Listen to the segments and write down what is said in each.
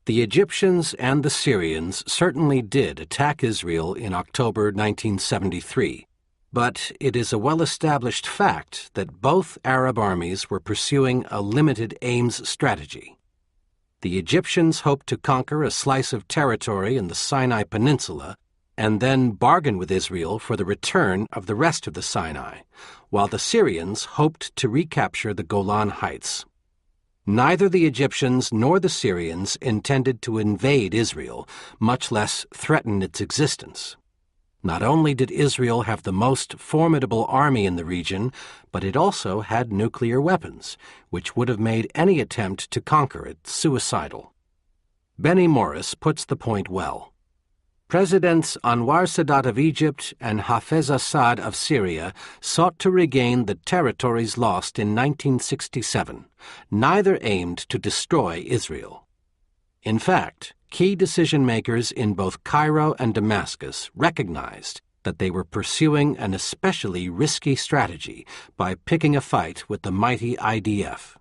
The Egyptians and the Syrians certainly did attack Israel in October 1973, but it is a well-established fact that both Arab armies were pursuing a limited aims strategy. The Egyptians hoped to conquer a slice of territory in the Sinai Peninsula and then bargain with Israel for the return of the rest of the Sinai, while the Syrians hoped to recapture the Golan Heights. Neither the Egyptians nor the Syrians intended to invade Israel, much less threaten its existence. Not only did Israel have the most formidable army in the region, but it also had nuclear weapons, which would have made any attempt to conquer it suicidal. Benny Morris puts the point well. Presidents Anwar Sadat of Egypt and Hafez Assad of Syria sought to regain the territories lost in 1967. Neither aimed to destroy Israel. In fact, key decision-makers in both Cairo and Damascus recognized that they were pursuing an especially risky strategy by picking a fight with the mighty IDF.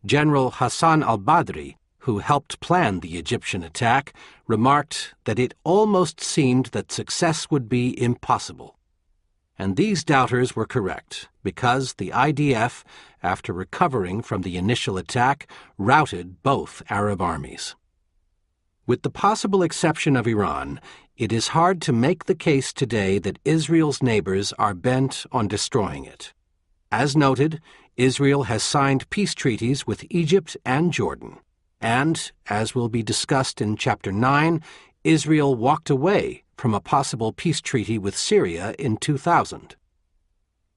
General Hassan al-Badri, who helped plan the Egyptian attack, remarked that it almost seemed that success would be impossible. And these doubters were correct, because the IDF, after recovering from the initial attack, routed both Arab armies. With the possible exception of Iran, it is hard to make the case today that Israel's neighbors are bent on destroying it. As noted, Israel has signed peace treaties with Egypt and Jordan. And, as will be discussed in Chapter 9, Israel walked away from a possible peace treaty with Syria in 2000.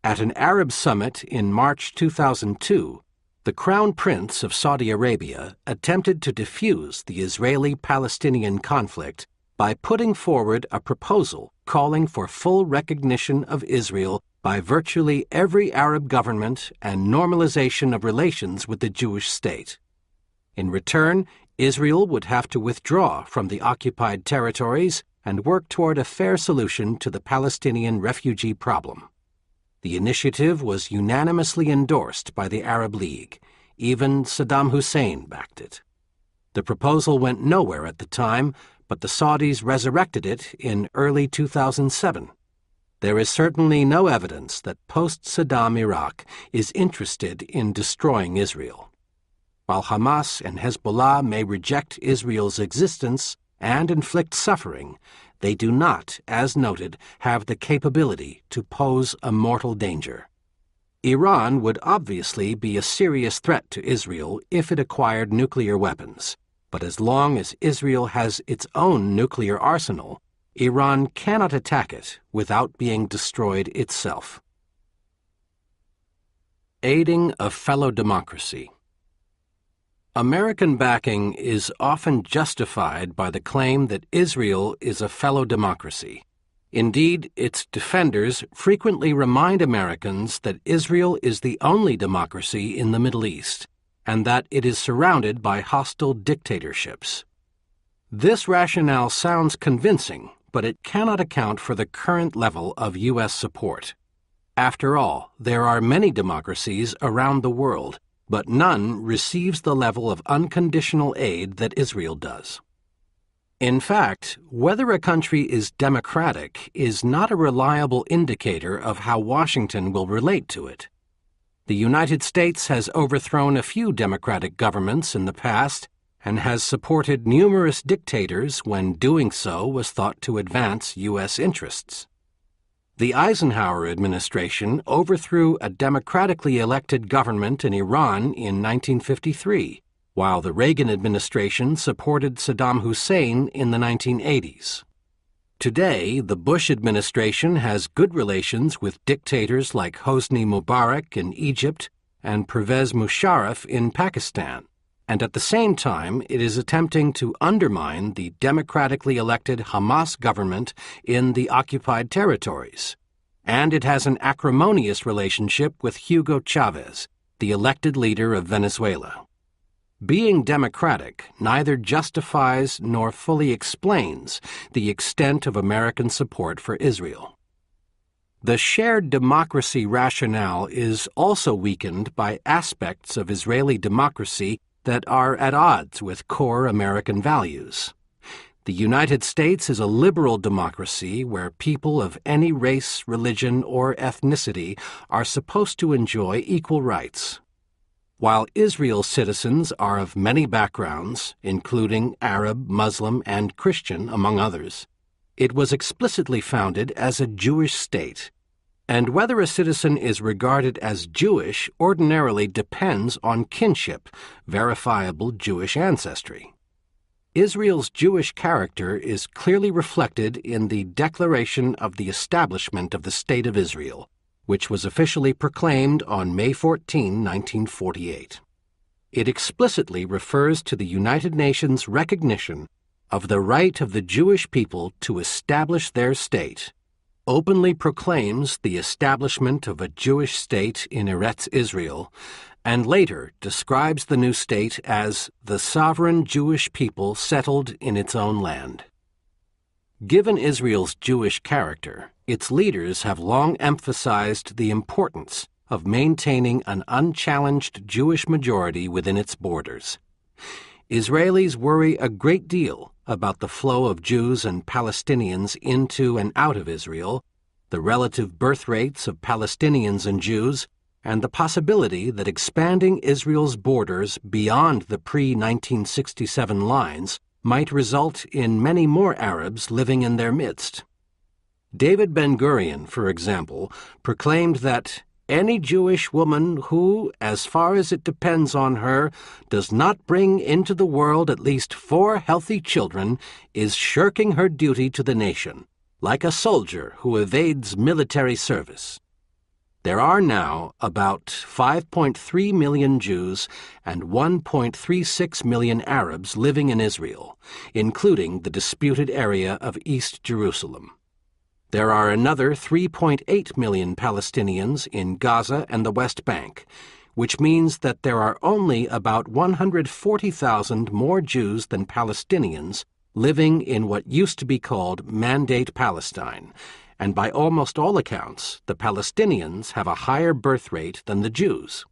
At an Arab summit in March 2002, the Crown Prince of Saudi Arabia attempted to defuse the Israeli-Palestinian conflict by putting forward a proposal calling for full recognition of Israel by virtually every Arab government and normalization of relations with the Jewish state. In return, Israel would have to withdraw from the occupied territories and work toward a fair solution to the Palestinian refugee problem. The initiative was unanimously endorsed by the Arab League. Even Saddam Hussein backed it. The proposal went nowhere at the time, but the Saudis resurrected it in early 2007. There is certainly no evidence that post-Saddam Iraq is interested in destroying Israel. While Hamas and Hezbollah may reject Israel's existence and inflict suffering, they do not, as noted, have the capability to pose a mortal danger. Iran would obviously be a serious threat to Israel if it acquired nuclear weapons, but as long as Israel has its own nuclear arsenal, Iran cannot attack it without being destroyed itself. Aiding a fellow democracy. American backing is often justified by the claim that Israel is a fellow democracy. Indeed, its defenders frequently remind Americans that Israel is the only democracy in the Middle East, and that it is surrounded by hostile dictatorships. This rationale sounds convincing, but it cannot account for the current level of U.S. support. After all, there are many democracies around the world, but none receives the level of unconditional aid that Israel does. In fact, whether a country is democratic is not a reliable indicator of how Washington will relate to it. The United States has overthrown a few democratic governments in the past and has supported numerous dictators when doing so was thought to advance U.S. interests. The Eisenhower administration overthrew a democratically elected government in Iran in 1953, while the Reagan administration supported Saddam Hussein in the 1980s. Today, the Bush administration has good relations with dictators like Hosni Mubarak in Egypt and Pervez Musharraf in Pakistan, and at the same time it is attempting to undermine the democratically elected Hamas government in the occupied territories. And it has an acrimonious relationship with Hugo Chavez, the elected leader of Venezuela. Being democratic neither justifies nor fully explains the extent of American support for Israel. The shared democracy rationale is also weakened by aspects of Israeli democracy that are at odds with core American values. The United States is a liberal democracy where people of any race, religion, or ethnicity are supposed to enjoy equal rights. While Israel's citizens are of many backgrounds, including Arab, Muslim, and Christian, among others, it was explicitly founded as a Jewish state, and whether a citizen is regarded as Jewish ordinarily depends on kinship, verifiable Jewish ancestry. Israel's Jewish character is clearly reflected in the Declaration of the Establishment of the State of Israel, which was officially proclaimed on May 14, 1948. It explicitly refers to the United Nations' recognition of the right of the Jewish people to establish their state, openly proclaims the establishment of a Jewish state in Eretz Israel, and later describes the new state as the sovereign Jewish people settled in its own land. Given Israel's Jewish character, its leaders have long emphasized the importance of maintaining an unchallenged Jewish majority within its borders. Israelis worry a great deal about the flow of Jews and Palestinians into and out of Israel, the relative birth rates of Palestinians and Jews, and the possibility that expanding Israel's borders beyond the pre-1967 lines might result in many more Arabs living in their midst. David Ben-Gurion, for example, proclaimed that any Jewish woman who, as far as it depends on her, does not bring into the world at least 4 healthy children is shirking her duty to the nation, like a soldier who evades military service. There are now about 5.3 million Jews and 1.36 million Arabs living in Israel, including the disputed area of East Jerusalem. There are another 3.8 million Palestinians in Gaza and the West Bank, which means that there are only about 140,000 more Jews than Palestinians living in what used to be called Mandate Palestine, and by almost all accounts, the Palestinians have a higher birth rate than the Jews.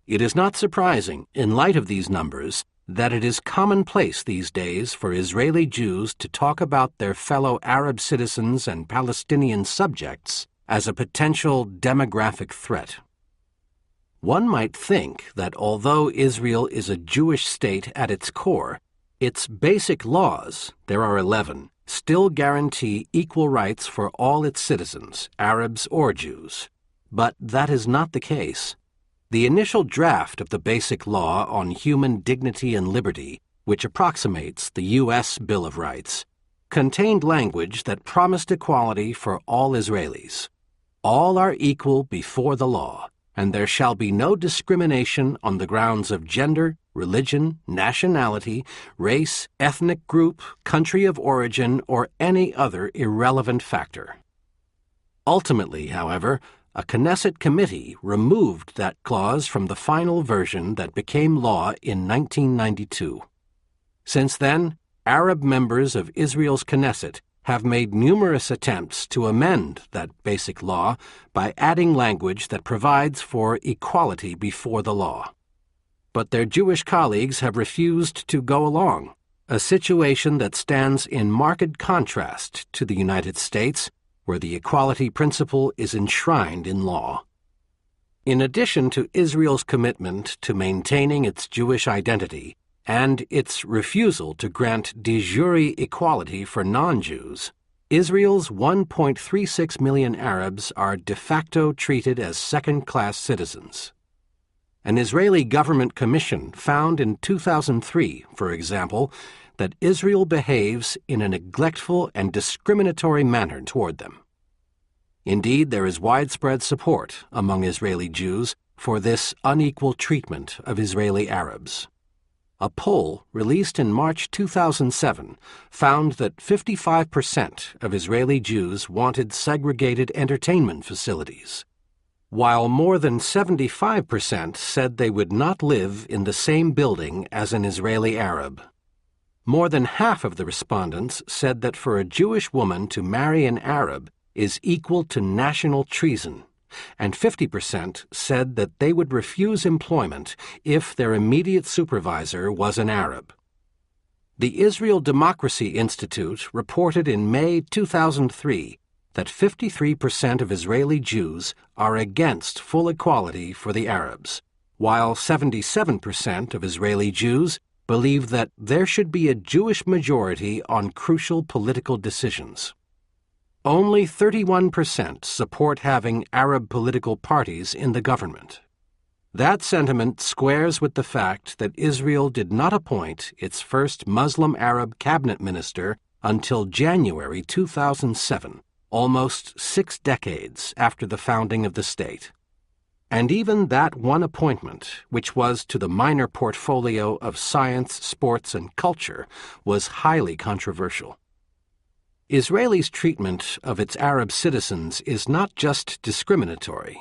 It is not surprising, in light of these numbers, that it is commonplace these days for Israeli Jews to talk about their fellow Arab citizens and Palestinian subjects as a potential demographic threat. One might think that although Israel is a Jewish state at its core, its basic laws, there are 11, still guarantee equal rights for all its citizens, Arabs or Jews. But that is not the case. The initial draft of the Basic Law on Human Dignity and Liberty, which approximates the U.S. Bill of Rights, contained language that promised equality for all Israelis. All are equal before the law, and there shall be no discrimination on the grounds of gender, religion, nationality, race, ethnic group, country of origin, or any other irrelevant factor. Ultimately, however, a Knesset committee removed that clause from the final version that became law in 1992. Since then, Arab members of Israel's Knesset have made numerous attempts to amend that basic law by adding language that provides for equality before the law. But their Jewish colleagues have refused to go along, a situation that stands in marked contrast to the United States, where the equality principle is enshrined in law. In addition to Israel's commitment to maintaining its Jewish identity and its refusal to grant de jure equality for non-Jews, Israel's 1.36 million Arabs are de facto treated as second-class citizens. An Israeli government commission found in 2003, for example, that Israel behaves in a neglectful and discriminatory manner toward them. Indeed, there is widespread support among Israeli Jews for this unequal treatment of Israeli Arabs. A poll released in March 2007 found that 55% of Israeli Jews wanted segregated entertainment facilities, while more than 75% said they would not live in the same building as an Israeli Arab. More than half of the respondents said that for a Jewish woman to marry an Arab is equal to national treason, and 50% said that they would refuse employment if their immediate supervisor was an Arab. The Israel Democracy Institute reported in May 2003 that 53% of Israeli Jews are against full equality for the Arabs, while 77% of Israeli Jews believe that there should be a Jewish majority on crucial political decisions. Only 31% support having Arab political parties in the government. That sentiment squares with the fact that Israel did not appoint its first Muslim Arab cabinet minister until January 2007, almost 6 decades after the founding of the state. And even that one appointment, which was to the minor portfolio of science, sports, and culture, was highly controversial. Israel's treatment of its Arab citizens is not just discriminatory.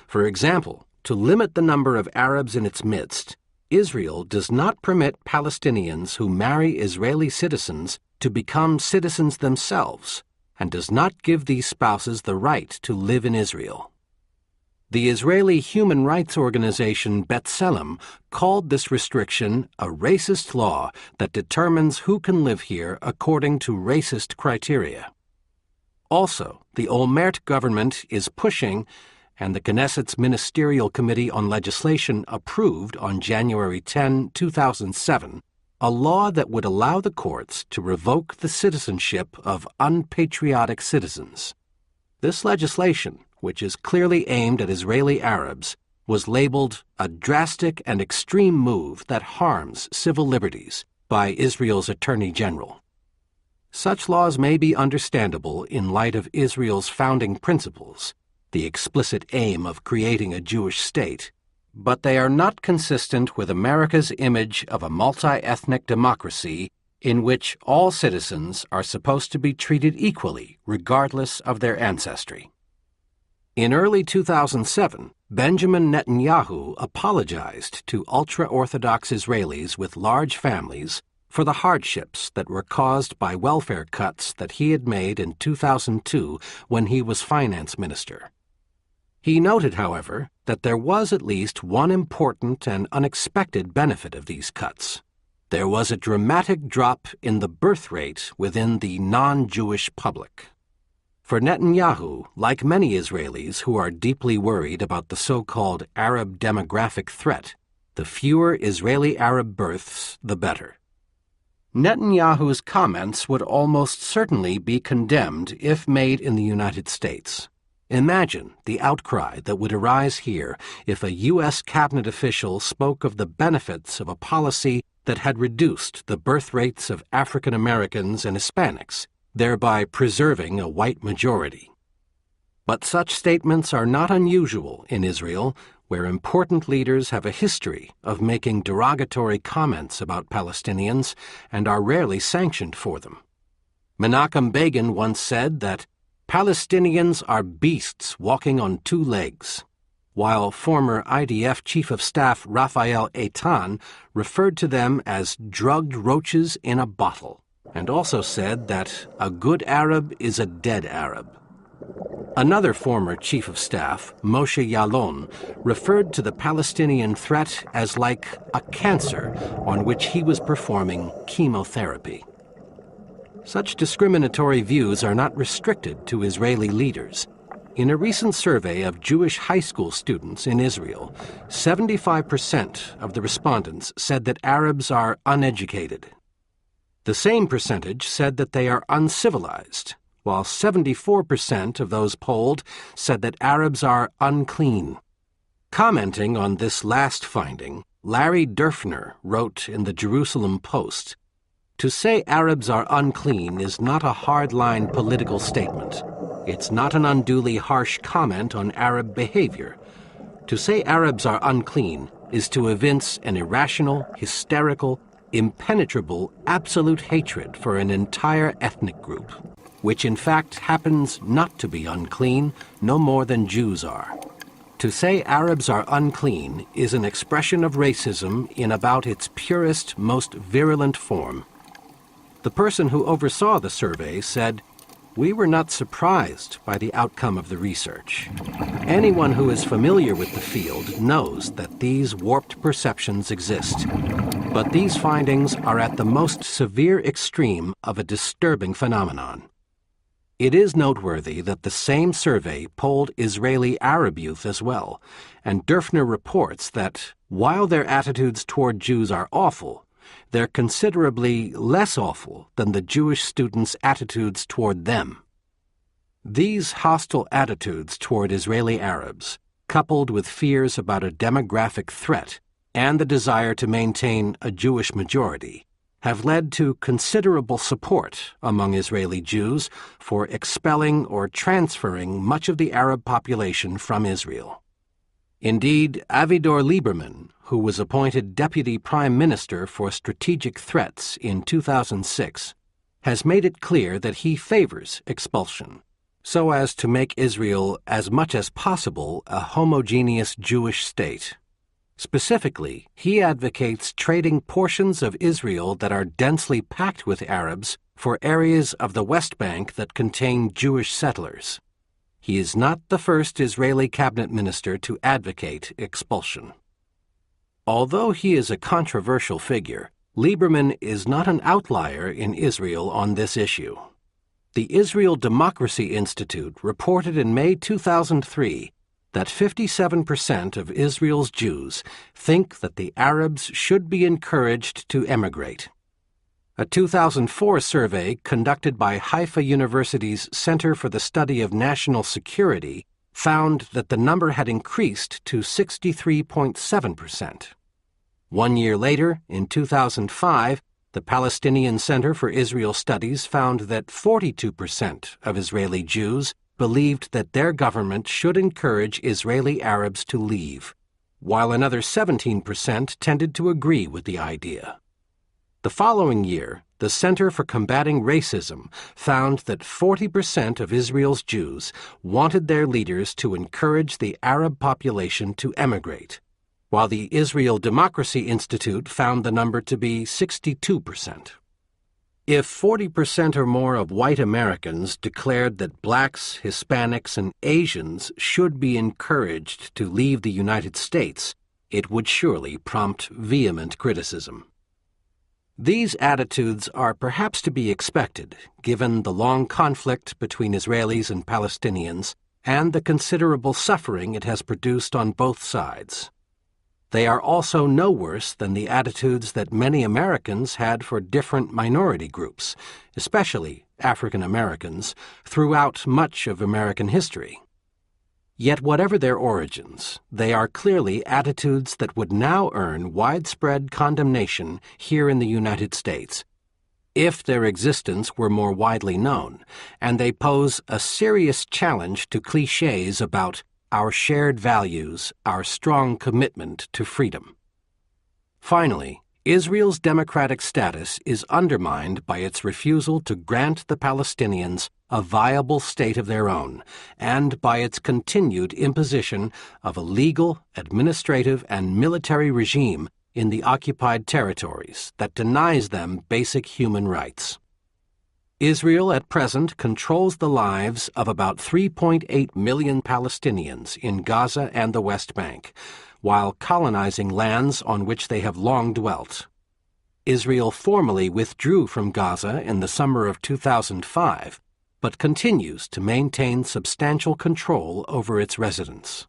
For example, to limit the number of Arabs in its midst, Israel does not permit Palestinians who marry Israeli citizens to become citizens themselves, and does not give these spouses the right to live in Israel. The Israeli human rights organization B'Tselem called this restriction a racist law that determines who can live here according to racist criteria. Also, the Olmert government is pushing, and the Knesset's Ministerial Committee on Legislation approved on January 10, 2007, a law that would allow the courts to revoke the citizenship of unpatriotic citizens. This legislation, which is clearly aimed at Israeli Arabs, was labeled a drastic and extreme move that harms civil liberties by Israel's Attorney General. Such laws may be understandable in light of Israel's founding principles, the explicit aim of creating a Jewish state, but they are not consistent with America's image of a multi-ethnic democracy in which all citizens are supposed to be treated equally regardless of their ancestry. In early 2007, Benjamin Netanyahu apologized to ultra-Orthodox Israelis with large families for the hardships that were caused by welfare cuts that he had made in 2002 when he was finance minister. He noted, however, that there was at least one important and unexpected benefit of these cuts. There was a dramatic drop in the birth rate within the non-Jewish public. For Netanyahu, like many Israelis who are deeply worried about the so-called Arab demographic threat, the fewer Israeli Arab births, the better. Netanyahu's comments would almost certainly be condemned if made in the United States. Imagine the outcry that would arise here if a U.S. cabinet official spoke of the benefits of a policy that had reduced the birth rates of African Americans and Hispanics, thereby preserving a white majority. But such statements are not unusual in Israel, where important leaders have a history of making derogatory comments about Palestinians and are rarely sanctioned for them. Menachem Begin once said that Palestinians are beasts walking on 2 legs, while former IDF Chief of Staff Raphael Eitan referred to them as drugged roaches in a bottle, and also said that a good Arab is a dead Arab. Another former Chief of Staff, Moshe Yaalon, referred to the Palestinian threat as like a cancer on which he was performing chemotherapy. Such discriminatory views are not restricted to Israeli leaders. In a recent survey of Jewish high school students in Israel, 75% of the respondents said that Arabs are uneducated. The same percentage said that they are uncivilized, while 74% of those polled said that Arabs are unclean. Commenting on this last finding, Larry Derfner wrote in the Jerusalem Post, "To say Arabs are unclean is not a hard-line political statement. It's not an unduly harsh comment on Arab behavior. To say Arabs are unclean is to evince an irrational, hysterical, impenetrable, absolute hatred for an entire ethnic group, which in fact happens not to be unclean no more than Jews are. To say Arabs are unclean is an expression of racism in about its purest, most virulent form." The person who oversaw the survey said, We were not surprised by the outcome of the research. Anyone who is familiar with the field knows that these warped perceptions exist. But these findings are at the most severe extreme of a disturbing phenomenon. It is noteworthy that the same survey polled Israeli Arab youth as well, and Dürfner reports that while their attitudes toward Jews are awful, they're considerably less awful than the Jewish students' attitudes toward them. These hostile attitudes toward Israeli Arabs, coupled with fears about a demographic threat and the desire to maintain a Jewish majority, have led to considerable support among Israeli Jews for expelling or transferring much of the Arab population from Israel. Indeed, Avigdor Lieberman, who was appointed Deputy Prime Minister for Strategic Threats in 2006, has made it clear that he favors expulsion, so as to make Israel as much as possible a homogeneous Jewish state. Specifically, he advocates trading portions of Israel that are densely packed with Arabs for areas of the West Bank that contain Jewish settlers. He is not the first Israeli cabinet minister to advocate expulsion. Although he is a controversial figure, Lieberman is not an outlier in Israel on this issue. The Israel Democracy Institute reported in May 2003 that 57% of Israel's Jews think that the Arabs should be encouraged to emigrate. A 2004 survey conducted by Haifa University's Center for the Study of National Security found that the number had increased to 63.7%. 1 year later, in 2005, the Palestinian Center for Israel Studies found that 42% of Israeli Jews believed that their government should encourage Israeli Arabs to leave, while another 17% tended to agree with the idea. The following year, the Center for Combating Racism found that 40% of Israel's Jews wanted their leaders to encourage the Arab population to emigrate, while the Israel Democracy Institute found the number to be 62%. If 40% or more of white Americans declared that blacks, Hispanics, and Asians should be encouraged to leave the United States, it would surely prompt vehement criticism. These attitudes are perhaps to be expected, given the long conflict between Israelis and Palestinians and the considerable suffering it has produced on both sides. They are also no worse than the attitudes that many Americans had for different minority groups, especially African Americans, throughout much of American history. Yet whatever their origins, they are clearly attitudes that would now earn widespread condemnation here in the United States, if their existence were more widely known, and they pose a serious challenge to clichés about our shared values, our strong commitment to freedom. Finally, Israel's democratic status is undermined by its refusal to grant the Palestinians a viable state of their own, and by its continued imposition of a legal, administrative, and military regime in the occupied territories that denies them basic human rights. Israel at present controls the lives of about 3.8 million Palestinians in Gaza and the West Bank, while colonizing lands on which they have long dwelt. Israel formally withdrew from Gaza in the summer of 2005, but continues to maintain substantial control over its residents.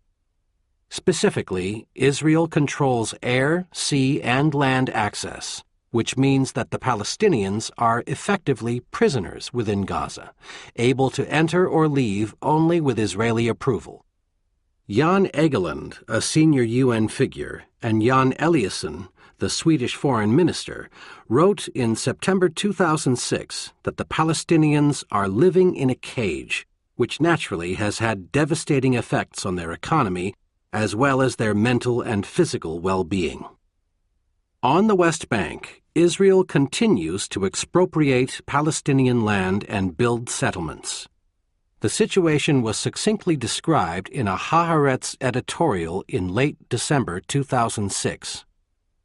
Specifically, Israel controls air, sea, and land access, which means that the Palestinians are effectively prisoners within Gaza, able to enter or leave only with Israeli approval. Jan Egeland, a senior UN figure, and Jan Eliasson, the Swedish foreign minister, wrote in September 2006 that the Palestinians are living in a cage, which naturally has had devastating effects on their economy as well as their mental and physical well-being. On the West Bank, Israel continues to expropriate Palestinian land and build settlements. The situation was succinctly described in a Haaretz editorial in late December 2006.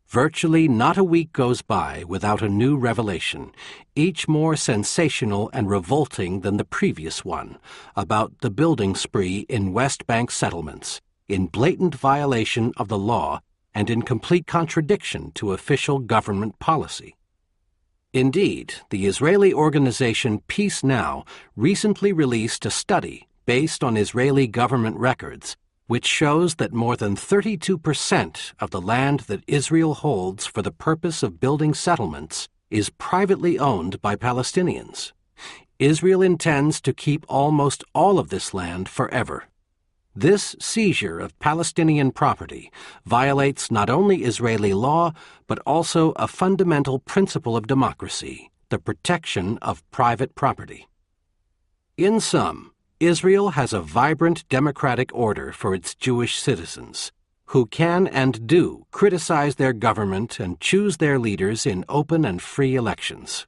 Virtually not a week goes by without a new revelation, each more sensational and revolting than the previous one, about the building spree in West Bank settlements, in blatant violation of the law and in complete contradiction to official government policy. Indeed, the Israeli organization Peace Now recently released a study based on Israeli government records which shows that more than 32% of the land that Israel holds for the purpose of building settlements is privately owned by Palestinians. Israel intends to keep almost all of this land forever. This seizure of Palestinian property violates not only Israeli law, but also a fundamental principle of democracy, the protection of private property. In sum, Israel has a vibrant democratic order for its Jewish citizens, who can and do criticize their government and choose their leaders in open and free elections.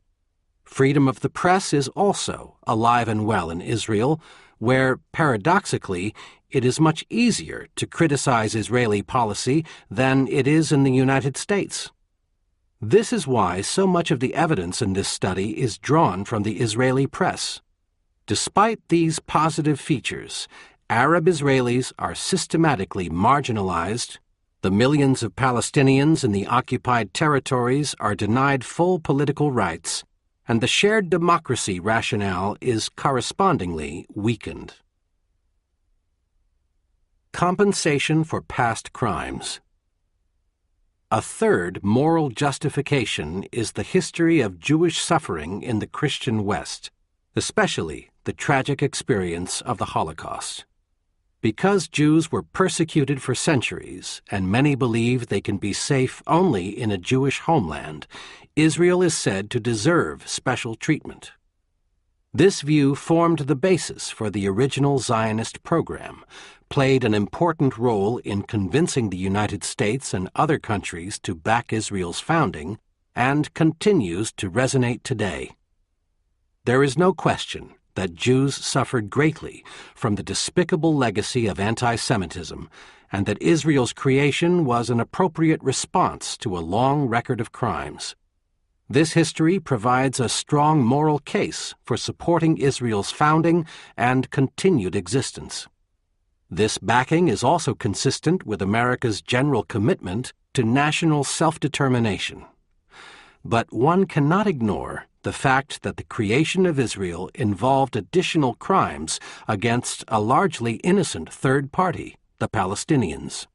Freedom of the press is also alive and well in Israel, where, paradoxically, it is much easier to criticize Israeli policy than it is in the United States. This is why so much of the evidence in this study is drawn from the Israeli press. Despite these positive features, Arab Israelis are systematically marginalized, the millions of Palestinians in the occupied territories are denied full political rights, and the shared democracy rationale is correspondingly weakened. Compensation for past crimes. A third moral justification is the history of Jewish suffering in the Christian West, especially the tragic experience of the Holocaust. Because Jews were persecuted for centuries, and many believe they can be safe only in a Jewish homeland, Israel is said to deserve special treatment. This view formed the basis for the original Zionist program, played an important role in convincing the United States and other countries to back Israel's founding, and continues to resonate today. There is no question that Jews suffered greatly from the despicable legacy of anti-Semitism, and that Israel's creation was an appropriate response to a long record of crimes. This history provides a strong moral case for supporting Israel's founding and continued existence. This backing is also consistent with America's general commitment to national self-determination. But one cannot ignore the fact that the creation of Israel involved additional crimes against a largely innocent third party, the Palestinians.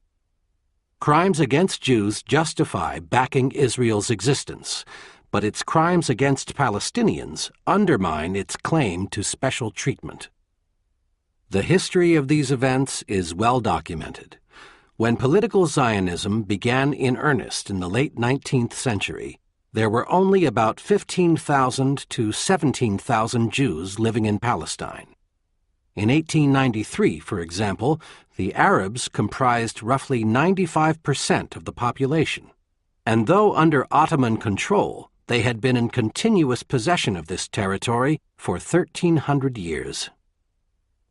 Crimes against Jews justify backing Israel's existence, but its crimes against Palestinians undermine its claim to special treatment. The history of these events is well documented. When political Zionism began in earnest in the late 19th century, there were only about 15,000 to 17,000 Jews living in Palestine. In 1893, for example, the Arabs comprised roughly 95% of the population, and though under Ottoman control, they had been in continuous possession of this territory for 1,300 years.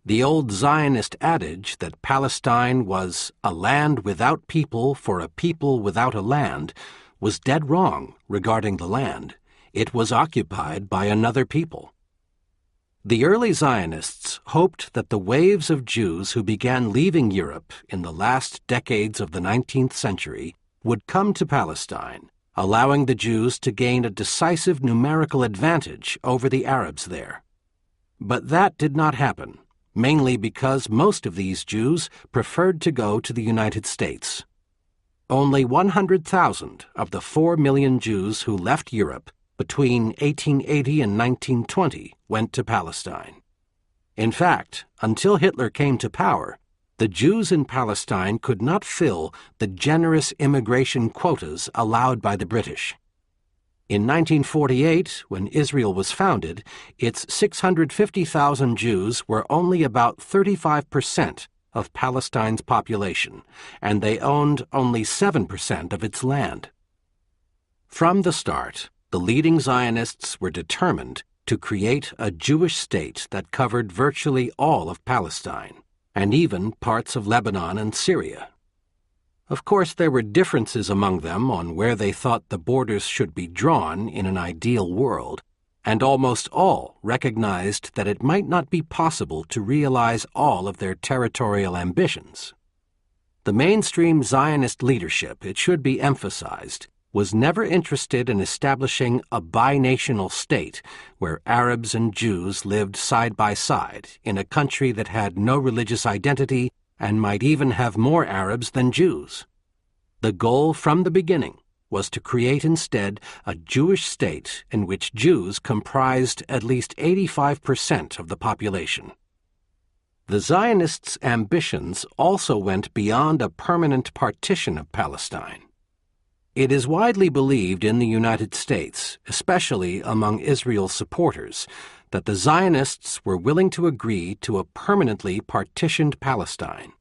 The old Zionist adage that Palestine was a land without people for a people without a land was dead wrong regarding the land. It was occupied by another people. The early Zionists hoped that the waves of Jews who began leaving Europe in the last decades of the 19th century would come to Palestine, allowing the Jews to gain a decisive numerical advantage over the Arabs there. But that did not happen, mainly because most of these Jews preferred to go to the United States. Only 100,000 of the 4 million Jews who left Europe between 1880 and 1920 went to Palestine. In fact, until Hitler came to power, the Jews in Palestine could not fill the generous immigration quotas allowed by the British. In 1948, when Israel was founded, its 650,000 Jews were only about 35% of Palestine's population, and they owned only 7% of its land. From the start, the leading Zionists were determined to create a Jewish state that covered virtually all of Palestine, and even parts of Lebanon and Syria. Of course, there were differences among them on where they thought the borders should be drawn in an ideal world, and almost all recognized that it might not be possible to realize all of their territorial ambitions. The mainstream Zionist leadership, it should be emphasized, was never interested in establishing a binational state where Arabs and Jews lived side by side in a country that had no religious identity and might even have more Arabs than Jews. The goal from the beginning was to create instead a Jewish state in which Jews comprised at least 85% of the population. The Zionists' ambitions also went beyond a permanent partition of Palestine. It is widely believed in the United States, especially among Israel's supporters, that the Zionists were willing to agree to a permanently partitioned Palestine.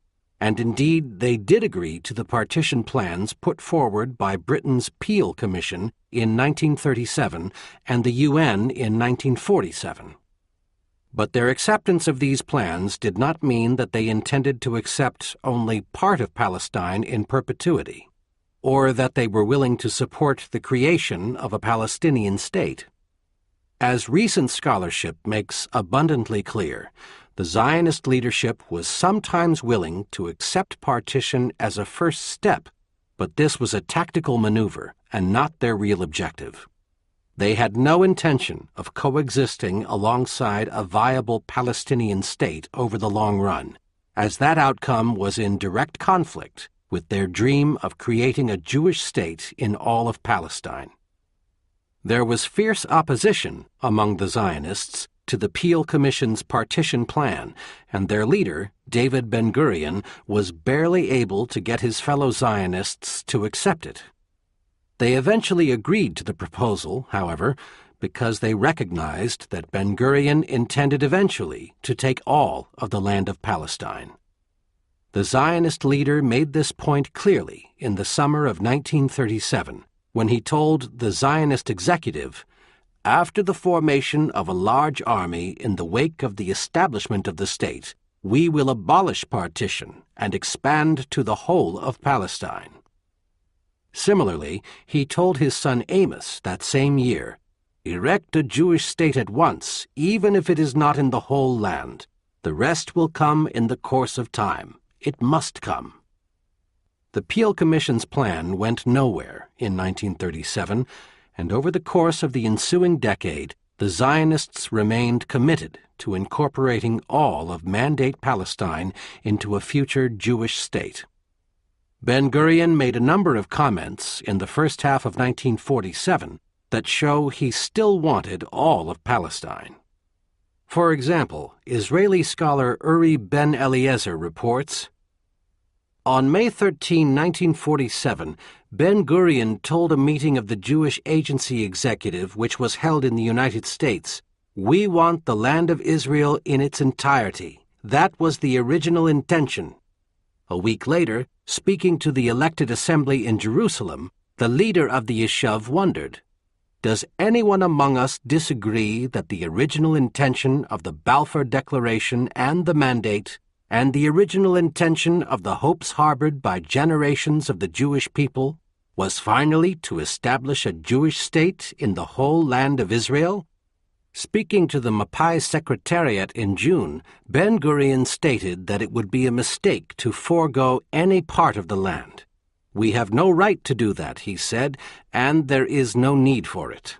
And indeed, they did agree to the partition plans put forward by Britain's Peel Commission in 1937 and the UN in 1947. But their acceptance of these plans did not mean that they intended to accept only part of Palestine in perpetuity, or that they were willing to support the creation of a Palestinian state. As recent scholarship makes abundantly clear, the Zionist leadership was sometimes willing to accept partition as a first step, but this was a tactical maneuver and not their real objective. They had no intention of coexisting alongside a viable Palestinian state over the long run, as that outcome was in direct conflict with their dream of creating a Jewish state in all of Palestine. There was fierce opposition among the Zionists to the Peel Commission's partition plan, and their leader, David Ben-Gurion, was barely able to get his fellow Zionists to accept it. They eventually agreed to the proposal, however, because they recognized that Ben-Gurion intended eventually to take all of the land of Palestine. The Zionist leader made this point clearly in the summer of 1937, when he told the Zionist executive, "After the formation of a large army in the wake of the establishment of the state, we will abolish partition and expand to the whole of Palestine." Similarly, he told his son Amos that same year, "Erect a Jewish state at once, even if it is not in the whole land. The rest will come in the course of time. It must come." The Peel Commission's plan went nowhere in 1937, and over the course of the ensuing decade, the Zionists remained committed to incorporating all of Mandate Palestine into a future Jewish state. Ben-Gurion made a number of comments in the first half of 1947 that show he still wanted all of Palestine. For example, Israeli scholar Uri Ben Eliezer reports, "On May 13, 1947, Ben-Gurion told a meeting of the Jewish Agency Executive, which was held in the United States, 'We want the land of Israel in its entirety. That was the original intention.' A week later, speaking to the elected assembly in Jerusalem, the leader of the Yeshuv wondered, 'Does anyone among us disagree that the original intention of the Balfour Declaration and the Mandate, and the original intention of the hopes harbored by generations of the Jewish people, was finally to establish a Jewish state in the whole land of Israel?' Speaking to the Mapai Secretariat in June, Ben-Gurion stated that it would be a mistake to forego any part of the land. 'We have no right to do that,' he said, 'and there is no need for it.'"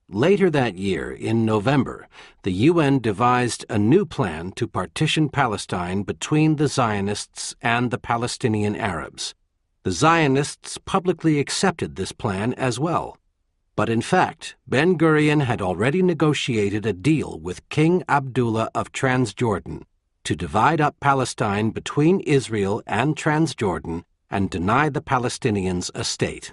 Later that year, in November, the UN devised a new plan to partition Palestine between the Zionists and the Palestinian Arabs. The Zionists publicly accepted this plan as well. But in fact, Ben-Gurion had already negotiated a deal with King Abdullah of Transjordan to divide up Palestine between Israel and Transjordan and deny the Palestinians a state.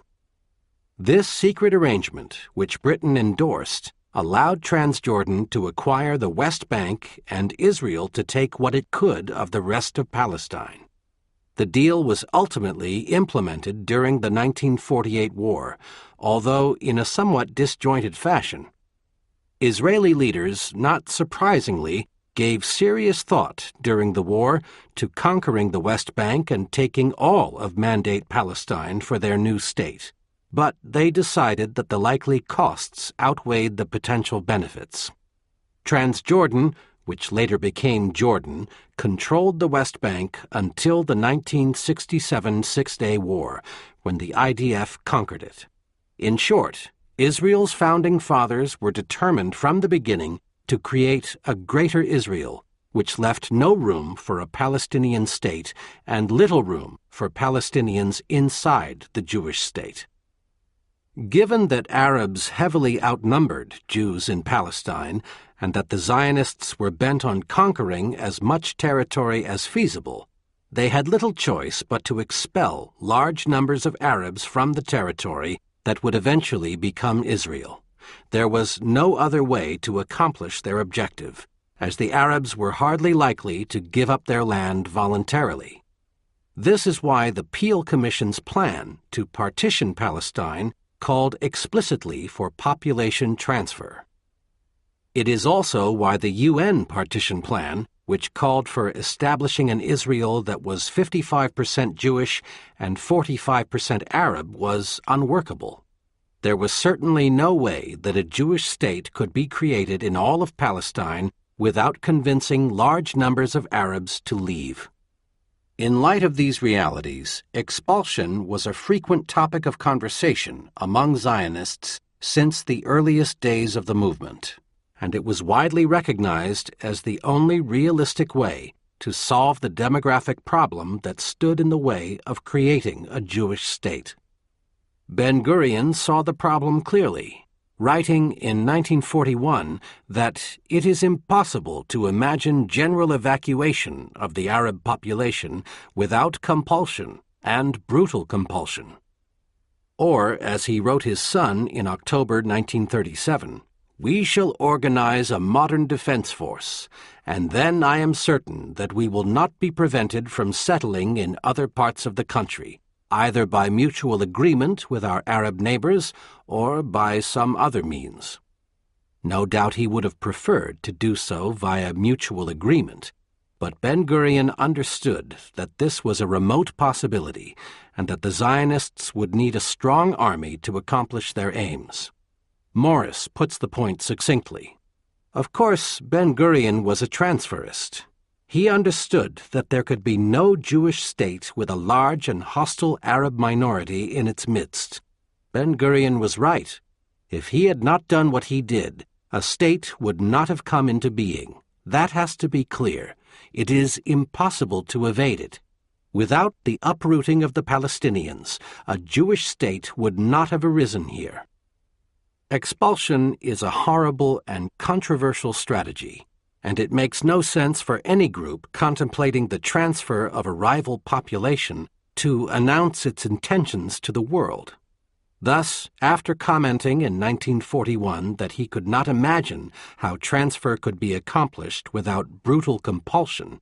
This secret arrangement, which Britain endorsed, allowed Transjordan to acquire the West Bank and Israel to take what it could of the rest of Palestine. The deal was ultimately implemented during the 1948 war, although in a somewhat disjointed fashion. Israeli leaders, not surprisingly, gave serious thought during the war to conquering the West Bank and taking all of Mandate Palestine for their new state. But they decided that the likely costs outweighed the potential benefits. Transjordan, which later became Jordan, controlled the West Bank until the 1967 Six-Day War, when the IDF conquered it. In short, Israel's founding fathers were determined from the beginning to create a greater Israel, which left no room for a Palestinian state and little room for Palestinians inside the Jewish state. Given that Arabs heavily outnumbered Jews in Palestine, and that the Zionists were bent on conquering as much territory as feasible, they had little choice but to expel large numbers of Arabs from the territory that would eventually become Israel. There was no other way to accomplish their objective, as the Arabs were hardly likely to give up their land voluntarily. This is why the Peel Commission's plan to partition Palestine called explicitly for population transfer. It is also why the UN partition plan, which called for establishing an Israel that was 55% Jewish and 45% Arab, was unworkable. There was certainly no way that a Jewish state could be created in all of Palestine without convincing large numbers of Arabs to leave. In light of these realities, expulsion was a frequent topic of conversation among Zionists since the earliest days of the movement, and it was widely recognized as the only realistic way to solve the demographic problem that stood in the way of creating a Jewish state. Ben-Gurion saw the problem clearly, writing in 1941 that it is impossible to imagine general evacuation of the Arab population without compulsion and brutal compulsion. Or, as he wrote his son in October 1937, "We shall organize a modern defense force, and then I am certain that we will not be prevented from settling in other parts of the country, either by mutual agreement with our Arab neighbors or by some other means." No doubt he would have preferred to do so via mutual agreement, but Ben-Gurion understood that this was a remote possibility and that the Zionists would need a strong army to accomplish their aims. Morris puts the point succinctly. Of course, Ben-Gurion was a transferist. He understood that there could be no Jewish state with a large and hostile Arab minority in its midst. Ben-Gurion was right. If he had not done what he did, a state would not have come into being. That has to be clear. It is impossible to evade it. Without the uprooting of the Palestinians, a Jewish state would not have arisen here. Expulsion is a horrible and controversial strategy, and it makes no sense for any group contemplating the transfer of a rival population to announce its intentions to the world. Thus, after commenting in 1941 that he could not imagine how transfer could be accomplished without brutal compulsion,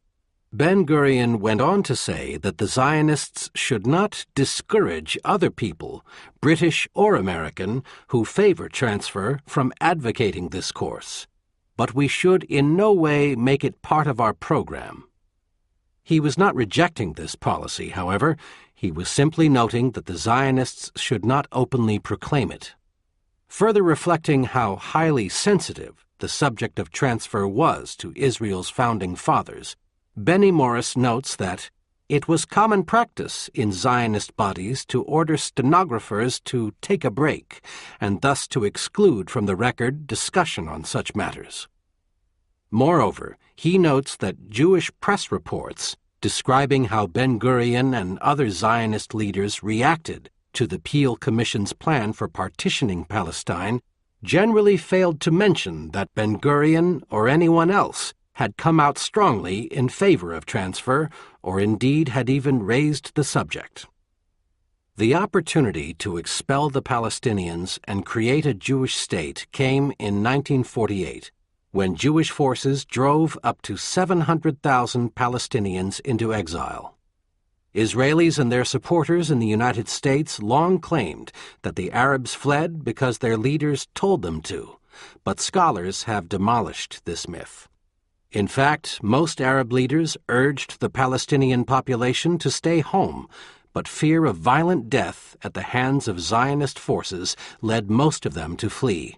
Ben-Gurion went on to say that the Zionists should not discourage other people, British or American, who favor transfer from advocating this course, but we should in no way make it part of our program. He was not rejecting this policy, however. He was simply noting that the Zionists should not openly proclaim it. Further reflecting how highly sensitive the subject of transfer was to Israel's founding fathers, Benny Morris notes that it was common practice in Zionist bodies to order stenographers to take a break and thus to exclude from the record discussion on such matters. Moreover, he notes that Jewish press reports describing how Ben-Gurion and other Zionist leaders reacted to the Peel Commission's plan for partitioning Palestine generally failed to mention that Ben-Gurion or anyone else had come out strongly in favor of transfer, or indeed had even raised the subject. The opportunity to expel the Palestinians and create a Jewish state came in 1948, when Jewish forces drove up to 700,000 Palestinians into exile. Israelis and their supporters in the United States long claimed that the Arabs fled because their leaders told them to, but scholars have demolished this myth. In fact, most Arab leaders urged the Palestinian population to stay home, but fear of violent death at the hands of Zionist forces led most of them to flee.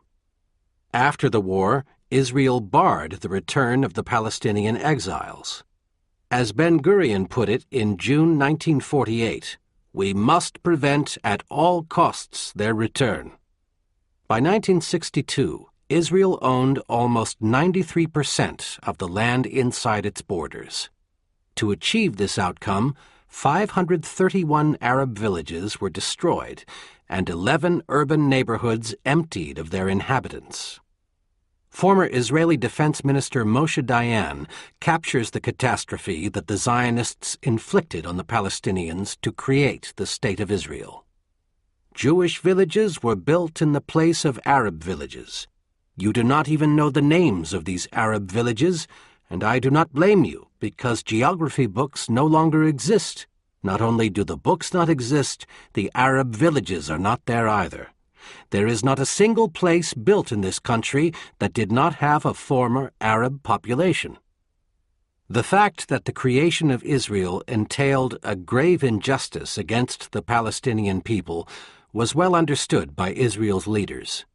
After the war, Israel barred the return of the Palestinian exiles. As Ben-Gurion put it in June 1948, "We must prevent at all costs their return." By 1962, Israel owned almost 93% of the land inside its borders. To achieve this outcome, 531 Arab villages were destroyed and 11 urban neighborhoods emptied of their inhabitants. Former Israeli Defense Minister Moshe Dayan captures the catastrophe that the Zionists inflicted on the Palestinians to create the State of Israel. Jewish villages were built in the place of Arab villages. You do not even know the names of these Arab villages, and I do not blame you, because geography books no longer exist. Not only do the books not exist, the Arab villages are not there either. There is not a single place built in this country that did not have a former Arab population. The fact that the creation of Israel entailed a grave injustice against the Palestinian people was well understood by Israel's leaders.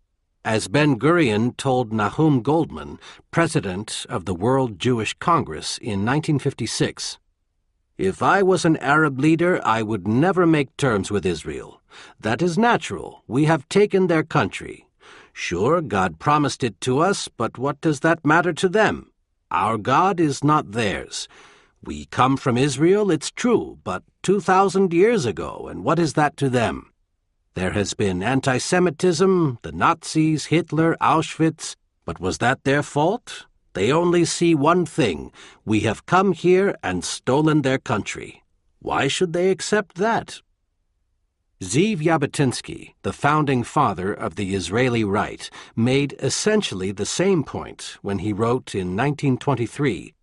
As Ben-Gurion told Nahum Goldman, president of the World Jewish Congress in 1956, "If I was an Arab leader, I would never make terms with Israel. That is natural. We have taken their country. Sure, God promised it to us, but what does that matter to them? Our God is not theirs. We come from Israel, it's true, but 2,000 years ago, and what is that to them? There has been anti-Semitism, the Nazis, Hitler, Auschwitz, but was that their fault? They only see one thing: we have come here and stolen their country. Why should they accept that?" Zeev Jabotinsky, the founding father of the Israeli right, made essentially the same point when he wrote in 1923,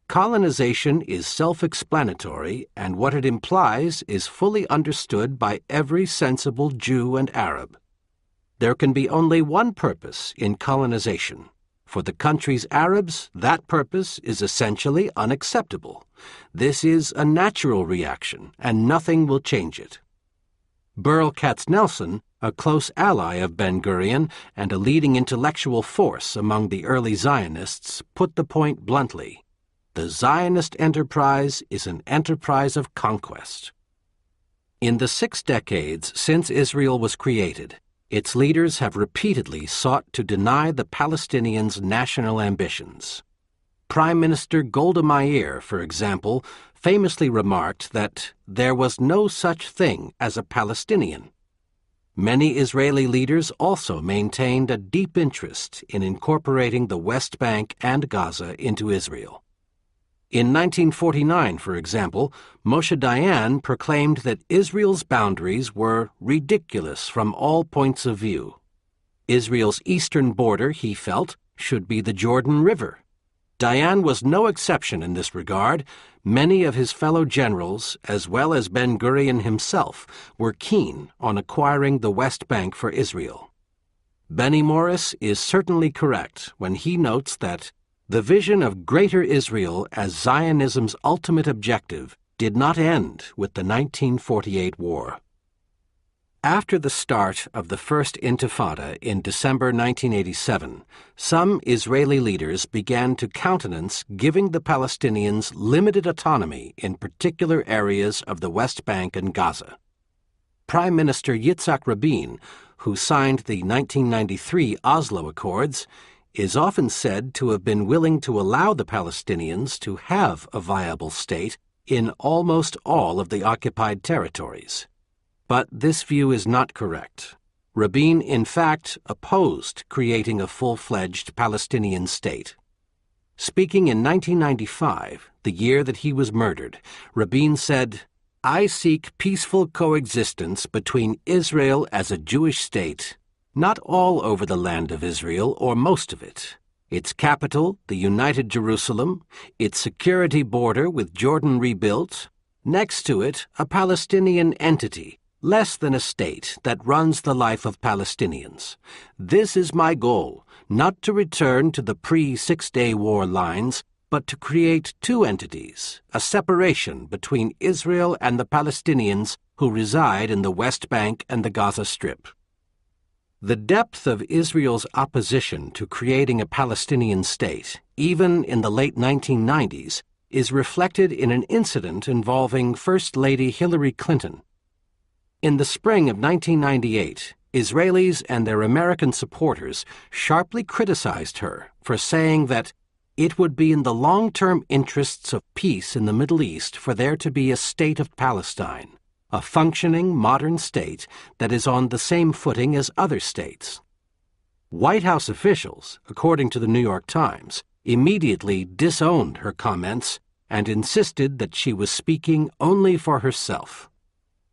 "Colonization is self-explanatory, and what it implies is fully understood by every sensible Jew and Arab. There can be only one purpose in colonization. For the country's Arabs, that purpose is essentially unacceptable. This is a natural reaction, and nothing will change it." Burl Katznelson, a close ally of Ben-Gurion and a leading intellectual force among the early Zionists, put the point bluntly: "The Zionist enterprise is an enterprise of conquest." In the 6 decades since Israel was created, its leaders have repeatedly sought to deny the Palestinians' national ambitions. Prime Minister Golda Meir, for example, famously remarked that there was no such thing as a Palestinian. Many Israeli leaders also maintained a deep interest in incorporating the West Bank and Gaza into Israel. In 1949, for example, Moshe Dayan proclaimed that Israel's boundaries were ridiculous from all points of view. Israel's eastern border, he felt, should be the Jordan River. Dayan was no exception in this regard. Many of his fellow generals, as well as Ben-Gurion himself, were keen on acquiring the West Bank for Israel. Benny Morris is certainly correct when he notes that the vision of Greater Israel as Zionism's ultimate objective did not end with the 1948 war. After the start of the First Intifada in December 1987, some Israeli leaders began to countenance giving the Palestinians limited autonomy in particular areas of the West Bank and Gaza. Prime Minister Yitzhak Rabin, who signed the 1993 Oslo Accords, is often said to have been willing to allow the Palestinians to have a viable state in almost all of the occupied territories. But this view is not correct. Rabin, in fact, opposed creating a full-fledged Palestinian state. Speaking in 1995, the year that he was murdered, Rabin said, "I seek peaceful coexistence between Israel as a Jewish state, not all over the land of Israel or most of it, its capital, the United Jerusalem, its security border with Jordan rebuilt, next to it a Palestinian entity, less than a state that runs the life of Palestinians. This is my goal, not to return to the pre-Six-Day War lines, but to create two entities, a separation between Israel and the Palestinians who reside in the West Bank and the Gaza Strip. The depth of Israel's opposition to creating a Palestinian state, even in the late 1990s, is reflected in an incident involving First Lady Hillary Clinton. In the spring of 1998, Israelis and their American supporters sharply criticized her for saying that it would be in the long-term interests of peace in the Middle East for there to be a state of Palestine, a functioning modern state that is on the same footing as other states. White House officials, according to the New York Times, immediately disowned her comments and insisted that she was speaking only for herself.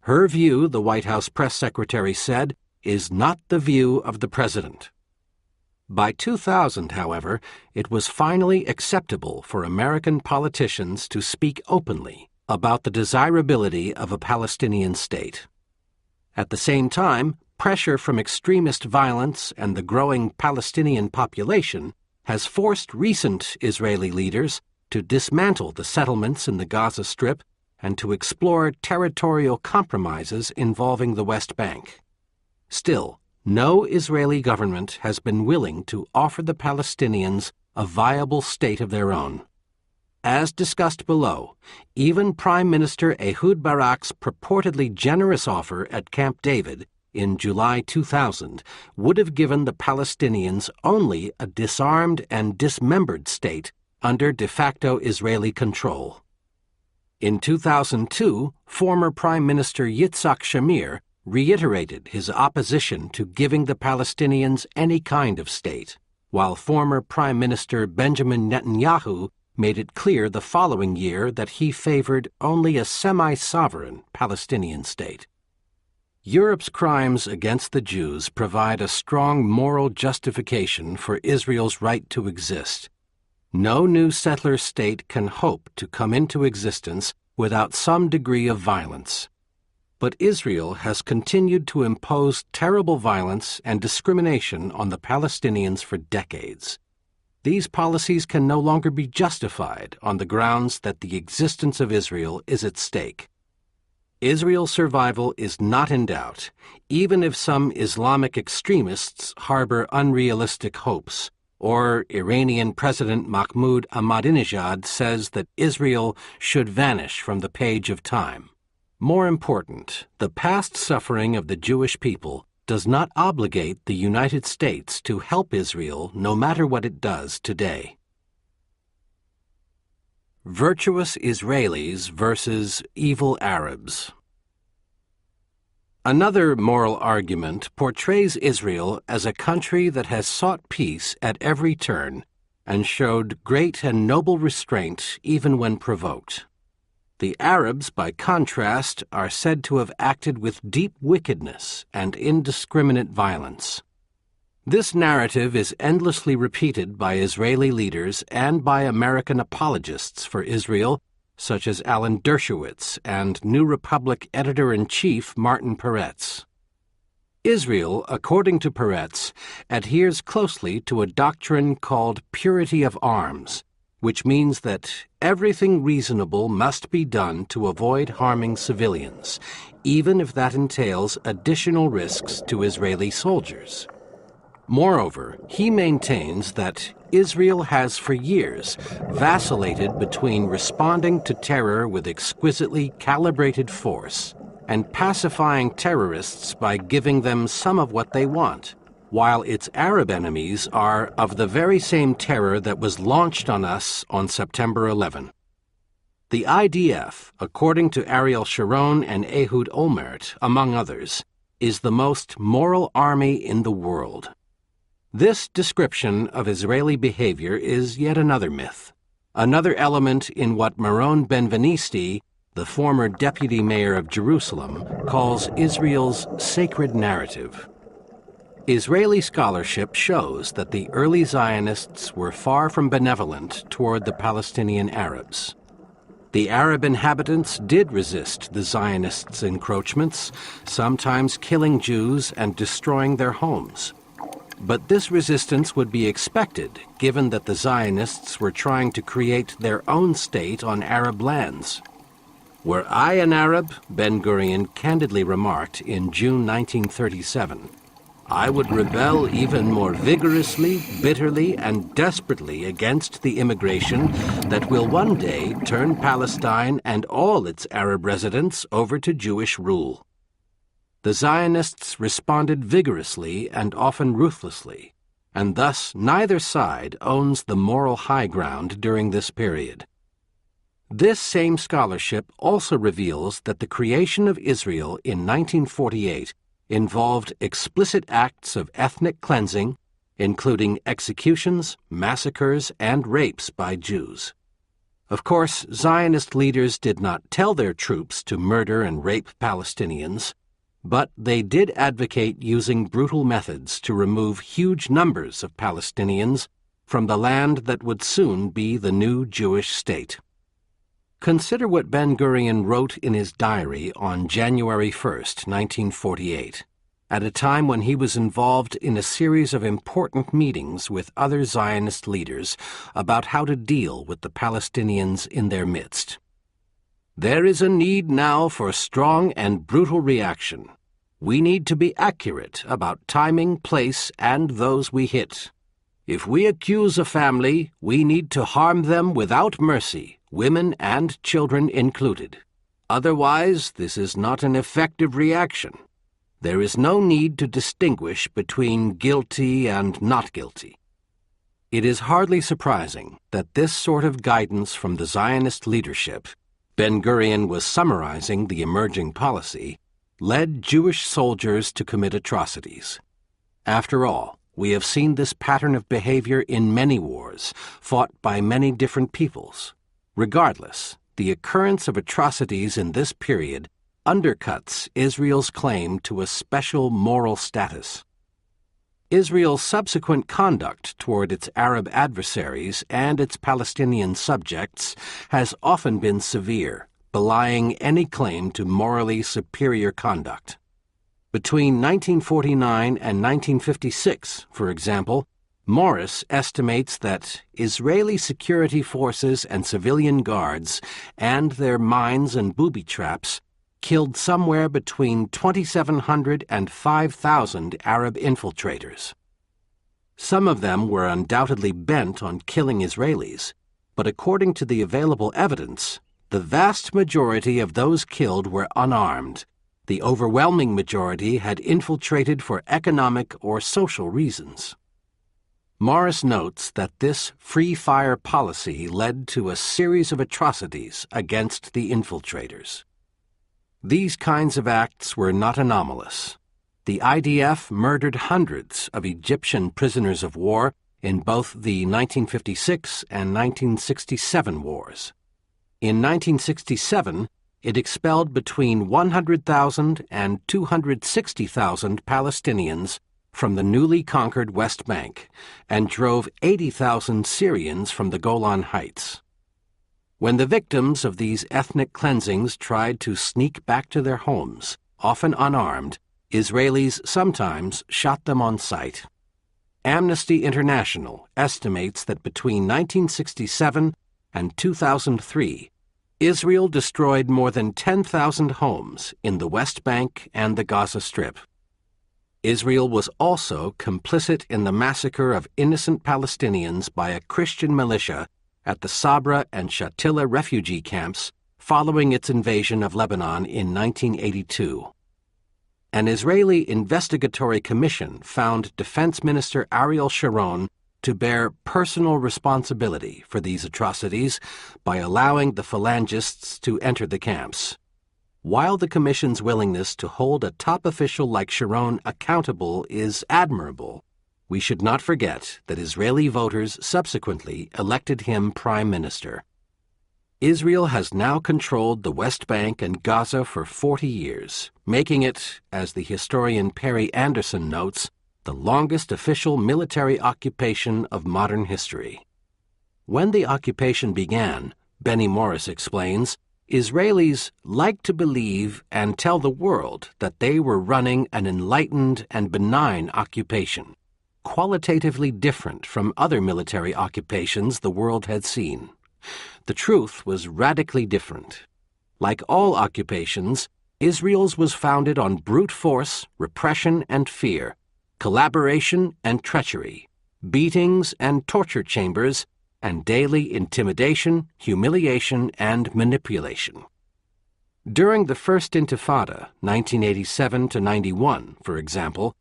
Her view, the White House press secretary said, is not the view of the president. By 2000, however, it was finally acceptable for American politicians to speak openly about the desirability of a Palestinian state. At the same time, pressure from extremist violence and the growing Palestinian population has forced recent Israeli leaders to dismantle the settlements in the Gaza Strip and to explore territorial compromises involving the West Bank. Still, no Israeli government has been willing to offer the Palestinians a viable state of their own. As discussed below, even Prime Minister Ehud Barak's purportedly generous offer at Camp David in July 2000 would have given the Palestinians only a disarmed and dismembered state under de facto Israeli control. In 2002, former Prime Minister Yitzhak Shamir reiterated his opposition to giving the Palestinians any kind of state, while former Prime Minister Benjamin Netanyahu made it clear the following year that he favored only a semi-sovereign Palestinian state. Europe's crimes against the Jews provide a strong moral justification for Israel's right to exist. No new settler state can hope to come into existence without some degree of violence. But Israel has continued to impose terrible violence and discrimination on the Palestinians for decades. These policies can no longer be justified on the grounds that the existence of Israel is at stake. Israel's survival is not in doubt, even if some Islamic extremists harbor unrealistic hopes, or Iranian President Mahmoud Ahmadinejad says that Israel should vanish from the page of time. More important, the past suffering of the Jewish people does not obligate the United States to help Israel no matter what it does today. Virtuous Israelis versus evil Arabs. Another moral argument portrays Israel as a country that has sought peace at every turn and showed great and noble restraint even when provoked. The Arabs, by contrast, are said to have acted with deep wickedness and indiscriminate violence. This narrative is endlessly repeated by Israeli leaders and by American apologists for Israel, such as Alan Dershowitz and New Republic editor-in-chief Martin Peretz. Israel, according to Peretz, adheres closely to a doctrine called purity of arms, which means that everything reasonable must be done to avoid harming civilians, even if that entails additional risks to Israeli soldiers. Moreover, he maintains that Israel has for years vacillated between responding to terror with exquisitely calibrated force and pacifying terrorists by giving them some of what they want, while its Arab enemies are of the very same terror that was launched on us on September 11. The IDF, according to Ariel Sharon and Ehud Olmert, among others, is the most moral army in the world. This description of Israeli behavior is yet another myth, another element in what Meron Benvenisti, the former deputy mayor of Jerusalem, calls Israel's sacred narrative. Israeli scholarship shows that the early Zionists were far from benevolent toward the Palestinian Arabs. The Arab inhabitants did resist the Zionists' encroachments, sometimes killing Jews and destroying their homes. But this resistance would be expected, given that the Zionists were trying to create their own state on Arab lands. "Were I an Arab," Ben-Gurion candidly remarked in June 1937, "I would rebel even more vigorously, bitterly, and desperately against the immigration that will one day turn Palestine and all its Arab residents over to Jewish rule." The Zionists responded vigorously and often ruthlessly, and thus neither side owns the moral high ground during this period. This same scholarship also reveals that the creation of Israel in 1948 involved explicit acts of ethnic cleansing, including executions, massacres, and rapes by Jews. Of course, Zionist leaders did not tell their troops to murder and rape Palestinians, but they did advocate using brutal methods to remove huge numbers of Palestinians from the land that would soon be the new Jewish state. Consider what Ben-Gurion wrote in his diary on January 1, 1948, at a time when he was involved in a series of important meetings with other Zionist leaders about how to deal with the Palestinians in their midst. "There is a need now for strong and brutal reaction. We need to be accurate about timing, place, and those we hit. If we accuse a family, we need to harm them without mercy, women and children included. Otherwise, this is not an effective reaction. There is no need to distinguish between guilty and not guilty." It is hardly surprising that this sort of guidance from the Zionist leadership, Ben-Gurion was summarizing the emerging policy, led Jewish soldiers to commit atrocities. After all, we have seen this pattern of behavior in many wars, fought by many different peoples. Regardless, the occurrence of atrocities in this period undercuts Israel's claim to a special moral status. Israel's subsequent conduct toward its Arab adversaries and its Palestinian subjects has often been severe, belying any claim to morally superior conduct. Between 1949 and 1956, for example, Morris estimates that Israeli security forces and civilian guards and their mines and booby traps killed somewhere between 2,700 and 5,000 Arab infiltrators. Some of them were undoubtedly bent on killing Israelis, but according to the available evidence, the vast majority of those killed were unarmed. The overwhelming majority had infiltrated for economic or social reasons. Morris notes that this free-fire policy led to a series of atrocities against the infiltrators. These kinds of acts were not anomalous. The IDF murdered hundreds of Egyptian prisoners of war in both the 1956 and 1967 wars. In 1967, it expelled between 100,000 and 260,000 Palestinians from the newly conquered West Bank and drove 80,000 Syrians from the Golan Heights. When the victims of these ethnic cleansings tried to sneak back to their homes, often unarmed, Israelis sometimes shot them on sight. Amnesty International estimates that between 1967 and 2003, Israel destroyed more than 10,000 homes in the West Bank and the Gaza Strip. Israel was also complicit in the massacre of innocent Palestinians by a Christian militia at the Sabra and Shatila refugee camps following its invasion of Lebanon in 1982. An Israeli investigatory commission found Defense Minister Ariel Sharon to bear personal responsibility for these atrocities by allowing the phalangists to enter the camps. While the Commission's willingness to hold a top official like Sharon accountable is admirable, we should not forget that Israeli voters subsequently elected him prime minister. Israel has now controlled the West Bank and Gaza for 40 years, making it, as the historian Perry Anderson notes, the longest official military occupation of modern history. When the occupation began, Benny Morris explains, Israelis liked to believe and tell the world that they were running an enlightened and benign occupation. qualitatively different from other military occupations the world had seen. The truth was radically different. Like all occupations, Israel's was founded on brute force, repression and fear, collaboration and treachery, beatings and torture chambers, and daily intimidation, humiliation, and manipulation. During the First Intifada, 1987 to 91, for example,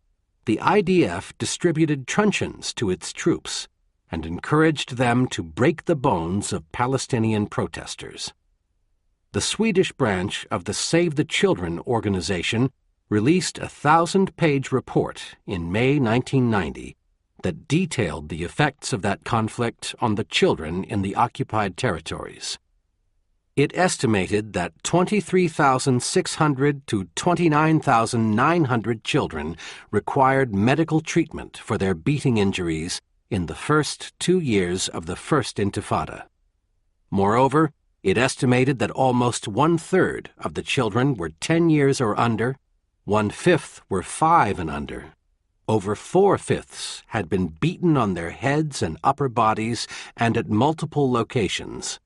the IDF distributed truncheons to its troops and encouraged them to break the bones of Palestinian protesters. The Swedish branch of the Save the Children organization released a 1,000-page report in May 1990 that detailed the effects of that conflict on the children in the occupied territories. It estimated that 23,600 to 29,900 children required medical treatment for their beating injuries in the first 2 years of the First Intifada. Moreover, it estimated that almost 1/3 of the children were 10 years or under, 1/5 were 5 and under. Over 4/5 had been beaten on their heads and upper bodies and at multiple locations,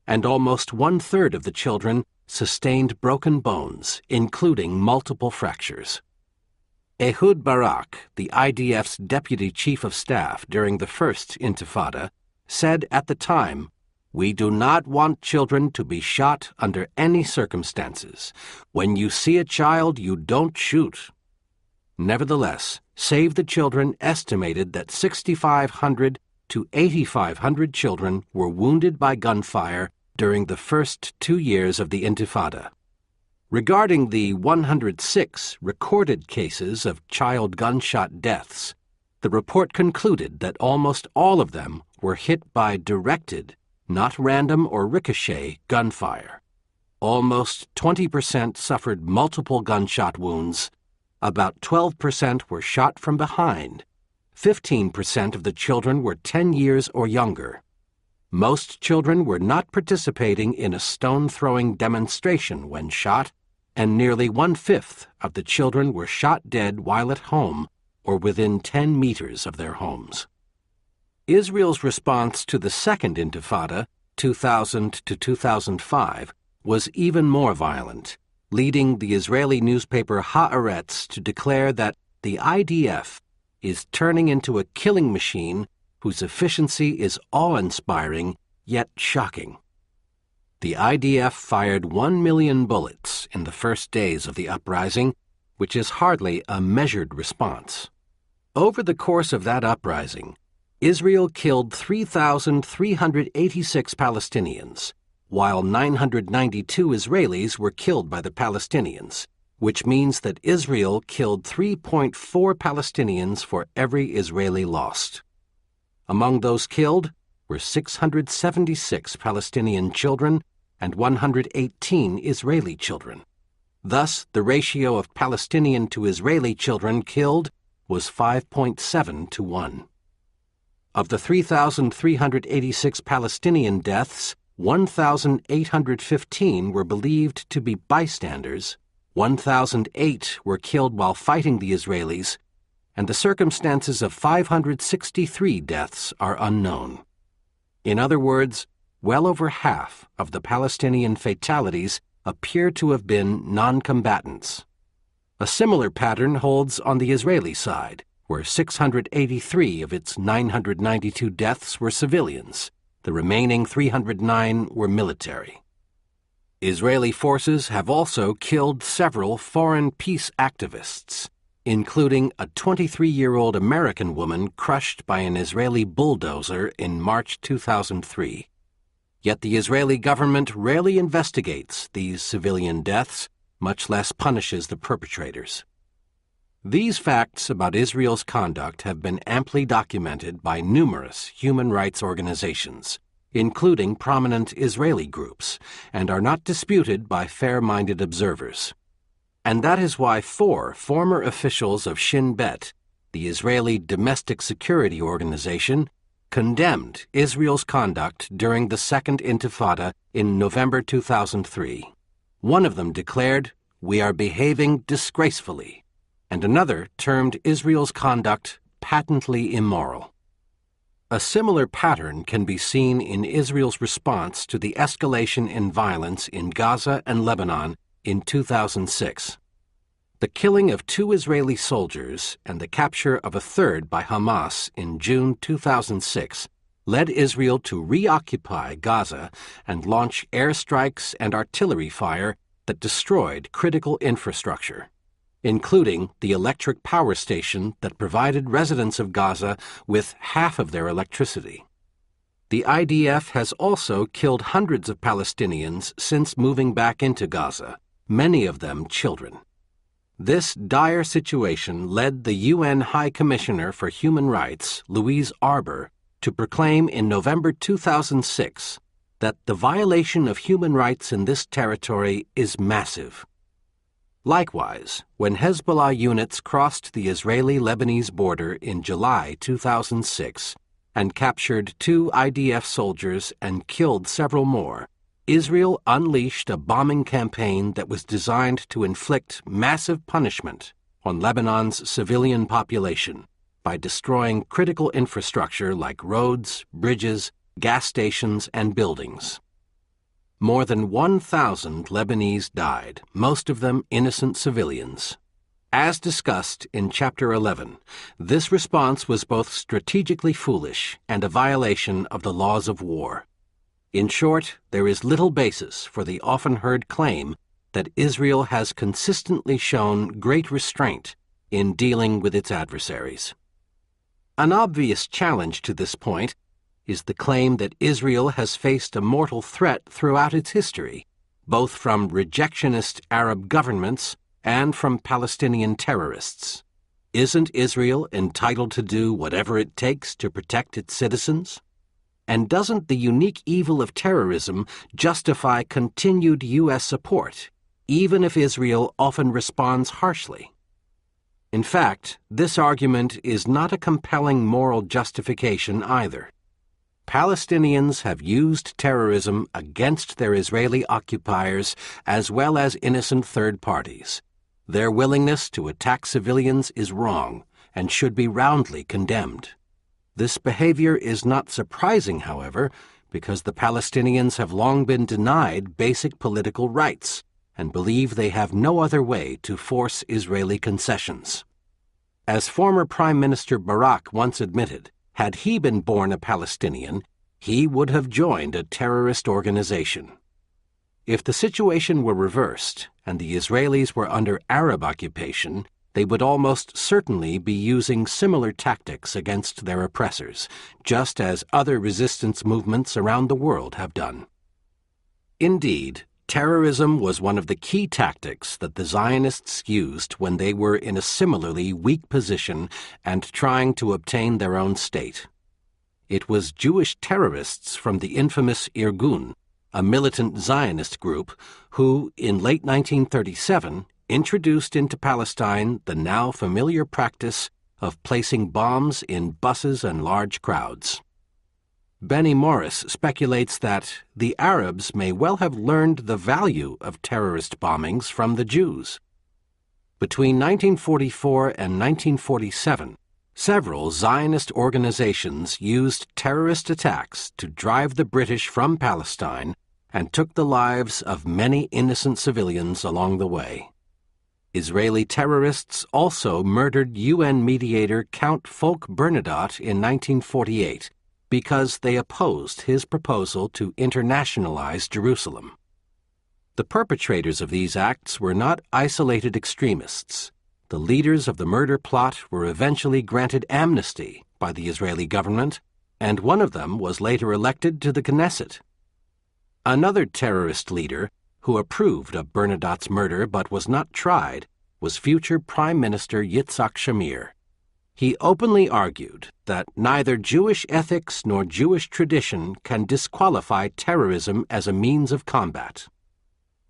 and almost 1/3 of the children sustained broken bones, including multiple fractures. Ehud Barak, the IDF's deputy chief of staff during the First Intifada, said at the time, "We do not want children to be shot under any circumstances. When you see a child, you don't shoot." Nevertheless, Save the Children estimated that 6,500 to 8,500 children were wounded by gunfire during the first 2 years of the Intifada. Regarding the 106 recorded cases of child gunshot deaths, the report concluded that almost all of them were hit by directed, not random or ricochet, gunfire. Almost 20% suffered multiple gunshot wounds. About 12% were shot from behind. 15% of the children were 10 years or younger. Most children were not participating in a stone-throwing demonstration when shot, and nearly 1/5 of the children were shot dead while at home or within 10 meters of their homes. Israel's response to the Second Intifada, 2000 to 2005, was even more violent, leading the Israeli newspaper Haaretz to declare that the IDF is turning into a killing machine whose efficiency is awe-inspiring yet shocking. The IDF fired 1 million bullets in the first days of the uprising, which is hardly a measured response. Over the course of that uprising, Israel killed 3,386 Palestinians, while 992 Israelis were killed by the Palestinians, which means that Israel killed 3.4 Palestinians for every Israeli lost. Among those killed were 676 Palestinian children and 118 Israeli children. Thus, the ratio of Palestinian to Israeli children killed was 5.7 to 1. Of the 3,386 Palestinian deaths, 1,815 were believed to be bystanders, 1,008 were killed while fighting the Israelis, and the circumstances of 563 deaths are unknown. In other words, well over half of the Palestinian fatalities appear to have been non-combatants. A similar pattern holds on the Israeli side, where 683 of its 992 deaths were civilians. The remaining 309 were military. Israeli forces have also killed several foreign peace activists, including a 23-year-old American woman crushed by an Israeli bulldozer in March 2003. Yet the Israeli government rarely investigates these civilian deaths, much less punishes the perpetrators. These facts about Israel's conduct have been amply documented by numerous human rights organizations, including prominent Israeli groups, and are not disputed by fair-minded observers. And that is why 4 former officials of Shin Bet, the Israeli domestic security organization, condemned Israel's conduct during the Second Intifada in November 2003. One of them declared, "We are behaving disgracefully," and another termed Israel's conduct patently immoral. A similar pattern can be seen in Israel's response to the escalation in violence in Gaza and Lebanon in 2006. The killing of 2 Israeli soldiers and the capture of a third by Hamas in June 2006 led Israel to reoccupy Gaza and launch airstrikes and artillery fire that destroyed critical infrastructure, including the electric power station that provided residents of Gaza with half of their electricity. The IDF has also killed hundreds of Palestinians since moving back into Gaza, many of them children. This dire situation led the UN High Commissioner for Human Rights, Louise Arbour, to proclaim in November 2006 that the violation of human rights in this territory is massive. Likewise, when Hezbollah units crossed the Israeli-Lebanese border in July 2006 and captured 2 IDF soldiers and killed several more, Israel unleashed a bombing campaign that was designed to inflict massive punishment on Lebanon's civilian population by destroying critical infrastructure like roads, bridges, gas stations, and buildings. More than 1,000 Lebanese died, most of them innocent civilians. As discussed in Chapter 11, this response was both strategically foolish and a violation of the laws of war. In short, there is little basis for the often heard claim that Israel has consistently shown great restraint in dealing with its adversaries. An obvious challenge to this point is the claim that Israel has faced a mortal threat throughout its history, both from rejectionist Arab governments and from Palestinian terrorists. Isn't Israel entitled to do whatever it takes to protect its citizens? And doesn't the unique evil of terrorism justify continued U.S. support, even if Israel often responds harshly? In fact, this argument is not a compelling moral justification either. Palestinians have used terrorism against their Israeli occupiers as well as innocent third parties. Their willingness to attack civilians is wrong and should be roundly condemned. This behavior is not surprising, however, because the Palestinians have long been denied basic political rights and believe they have no other way to force Israeli concessions. As former Prime Minister Barak once admitted, had he been born a Palestinian, he would have joined a terrorist organization. If the situation were reversed and the Israelis were under Arab occupation, they would almost certainly be using similar tactics against their oppressors, just as other resistance movements around the world have done. Indeed, terrorism was one of the key tactics that the Zionists used when they were in a similarly weak position and trying to obtain their own state. It was Jewish terrorists from the infamous Irgun, a militant Zionist group, who, in late 1937, introduced into Palestine the now familiar practice of placing bombs in buses and large crowds. Benny Morris speculates that the Arabs may well have learned the value of terrorist bombings from the Jews. Between 1944 and 1947, several Zionist organizations used terrorist attacks to drive the British from Palestine and took the lives of many innocent civilians along the way. Israeli terrorists also murdered UN mediator Count Folke Bernadotte in 1948 because they opposed his proposal to internationalize Jerusalem. The perpetrators of these acts were not isolated extremists. The leaders of the murder plot were eventually granted amnesty by the Israeli government, and one of them was later elected to the Knesset. Another terrorist leader, who approved of Bernadotte's murder but was not tried, was future Prime Minister Yitzhak Shamir. He openly argued that neither Jewish ethics nor Jewish tradition can disqualify terrorism as a means of combat.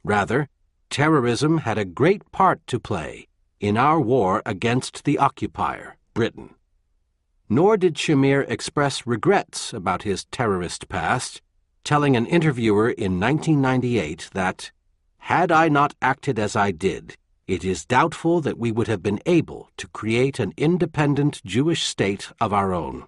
Rather, terrorism had a great part to play in our war against the occupier, Britain. Nor did Shamir express regrets about his terrorist past, telling an interviewer in 1998 that, "Had I not acted as I did, it is doubtful that we would have been able to create an independent Jewish state of our own.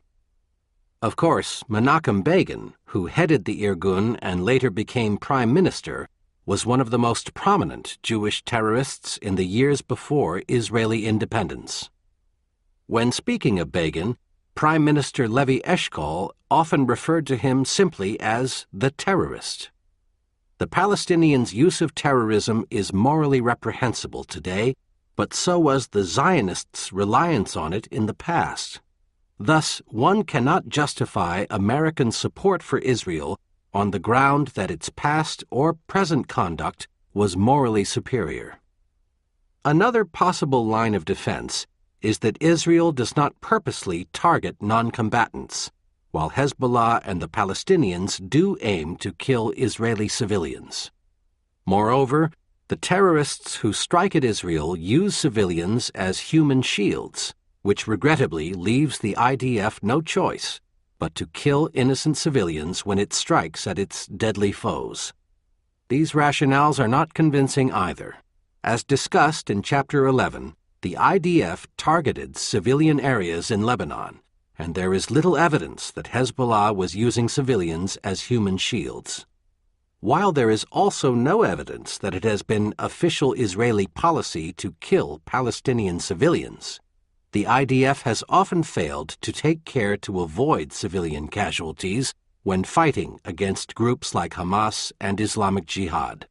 Of course, Menachem Begin, who headed the Irgun and later became prime minister, was one of the most prominent Jewish terrorists in the years before Israeli independence. When speaking of Begin, Prime Minister Levi Eshkol often referred to him simply as the terrorist. The Palestinians' use of terrorism is morally reprehensible today, but so was the Zionists' reliance on it in the past. Thus, one cannot justify American support for Israel on the ground that its past or present conduct was morally superior. Another possible line of defense is that Israel does not purposely target non-combatants, while Hezbollah and the Palestinians do aim to kill Israeli civilians. Moreover, the terrorists who strike at Israel use civilians as human shields, which regrettably leaves the IDF no choice but to kill innocent civilians when it strikes at its deadly foes. These rationales are not convincing either. As discussed in Chapter 11, the IDF targeted civilian areas in Lebanon, and there is little evidence that Hezbollah was using civilians as human shields. While there is also no evidence that it has been official Israeli policy to kill Palestinian civilians, the IDF has often failed to take care to avoid civilian casualties when fighting against groups like Hamas and Islamic Jihad.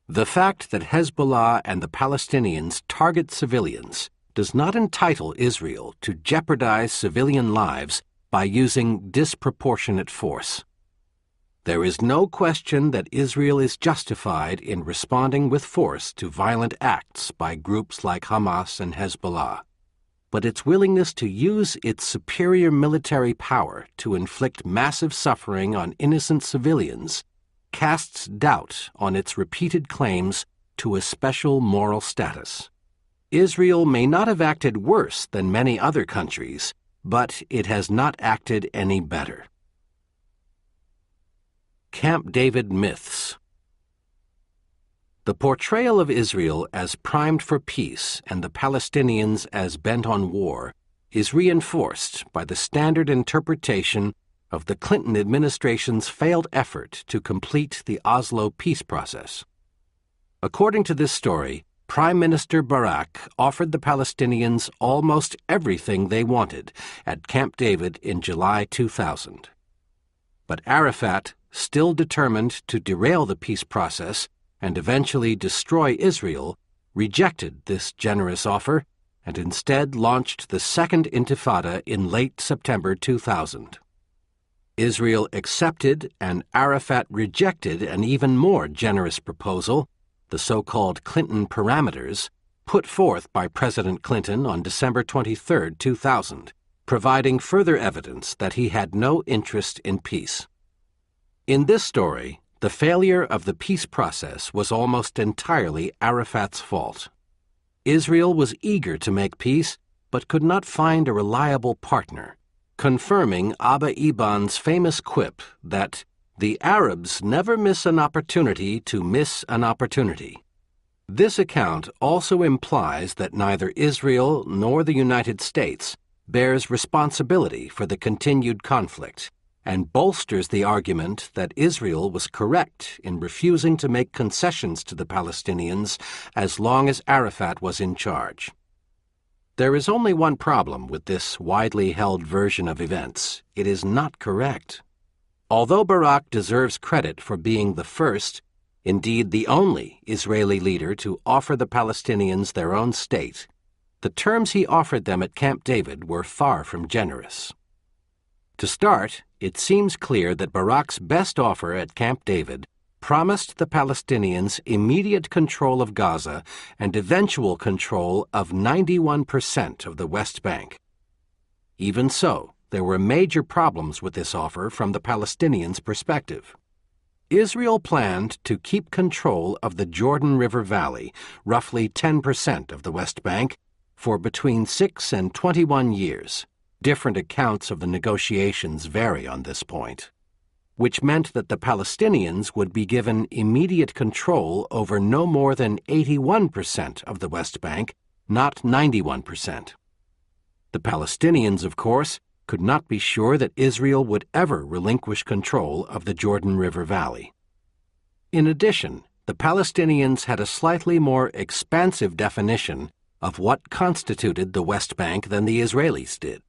The fact that Hezbollah and the Palestinians target civilians does not entitle Israel to jeopardize civilian lives by using disproportionate force. There is no question that Israel is justified in responding with force to violent acts by groups like Hamas and Hezbollah, but its willingness to use its superior military power to inflict massive suffering on innocent civilians casts doubt on its repeated claims to a special moral status. Israel may not have acted worse than many other countries, but it has not acted any better. Camp David myths. The portrayal of Israel as primed for peace and the Palestinians as bent on war is reinforced by the standard interpretation of the Clinton administration's failed effort to complete the Oslo peace process. According to this story, Prime Minister Barak offered the Palestinians almost everything they wanted at Camp David in July 2000. But Arafat, still determined to derail the peace process and eventually destroy Israel, rejected this generous offer and instead launched the Second Intifada in late September 2000. Israel accepted and Arafat rejected an even more generous proposal, the so-called Clinton parameters, put forth by President Clinton on December 23, 2000, providing further evidence that he had no interest in peace. In this story, the failure of the peace process was almost entirely Arafat's fault. Israel was eager to make peace, but could not find a reliable partner, confirming Abba Eban's famous quip that the Arabs never miss an opportunity to miss an opportunity. This account also implies that neither Israel nor the United States bears responsibility for the continued conflict, and bolsters the argument that Israel was correct in refusing to make concessions to the Palestinians as long as Arafat was in charge. There is only one problem with this widely held version of events. It is not correct. Although Barak deserves credit for being the first, indeed the only, Israeli leader to offer the Palestinians their own state, the terms he offered them at Camp David were far from generous. To start, it seems clear that Barak's best offer at Camp David promised the Palestinians immediate control of Gaza and eventual control of 91% of the West Bank. Even so, there were major problems with this offer from the Palestinians' perspective. Israel planned to keep control of the Jordan River Valley, roughly 10% of the West Bank, for between 6 and 21 years. Different accounts of the negotiations vary on this point. which meant that the Palestinians would be given immediate control over no more than 81% of the West Bank, not 91%. The Palestinians, of course, could not be sure that Israel would ever relinquish control of the Jordan River Valley. In addition, the Palestinians had a slightly more expansive definition of what constituted the West Bank than the Israelis did.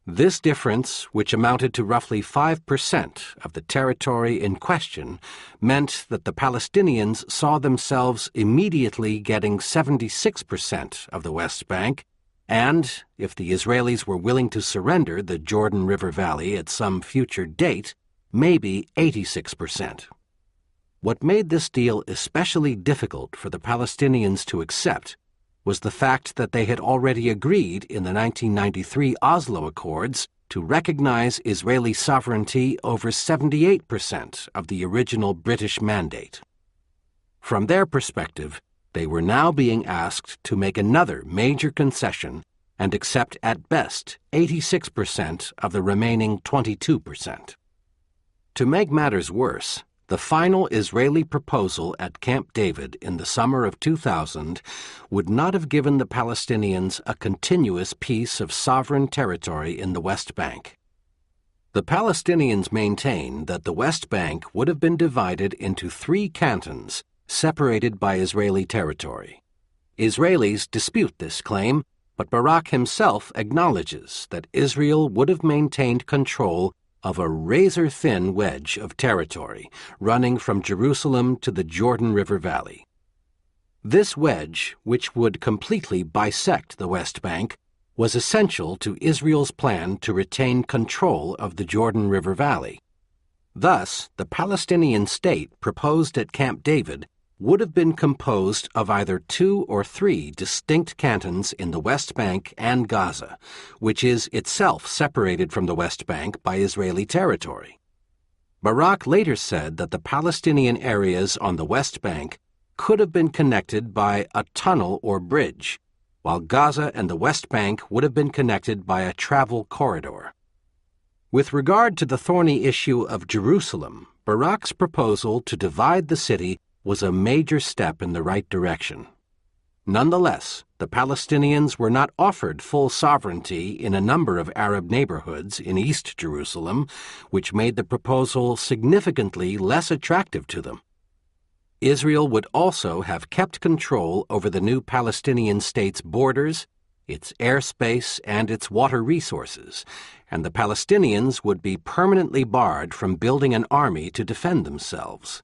This difference, which amounted to roughly 5% of the territory in question, meant that the Palestinians saw themselves immediately getting 76% of the West Bank, and, if the Israelis were willing to surrender the Jordan River Valley at some future date, maybe 86%. What made this deal especially difficult for the Palestinians to accept was the fact that they had already agreed in the 1993 Oslo Accords to recognize Israeli sovereignty over 78% of the original British mandate. From their perspective, they were now being asked to make another major concession and accept at best 86% of the remaining 22%. To make matters worse, the final Israeli proposal at Camp David in the summer of 2000 would not have given the Palestinians a continuous piece of sovereign territory in the West Bank. The Palestinians maintain that the West Bank would have been divided into 3 cantons separated by Israeli territory. Israelis dispute this claim, but Barak himself acknowledges that Israel would have maintained control of a razor-thin wedge of territory running from Jerusalem to the Jordan River Valley. This wedge, which would completely bisect the West Bank, was essential to Israel's plan to retain control of the Jordan River Valley. Thus, the Palestinian state proposed at Camp David would have been composed of either 2 or 3 distinct cantons in the West Bank and Gaza, which is itself separated from the West Bank by Israeli territory. Barak later said that the Palestinian areas on the West Bank could have been connected by a tunnel or bridge, while Gaza and the West Bank would have been connected by a travel corridor. With regard to the thorny issue of Jerusalem, Barak's proposal to divide the city was a major step in the right direction. Nonetheless, the Palestinians were not offered full sovereignty in a number of Arab neighborhoods in East Jerusalem, which made the proposal significantly less attractive to them. Israel would also have kept control over the new Palestinian state's borders, its airspace, and its water resources, and the Palestinians would be permanently barred from building an army to defend themselves.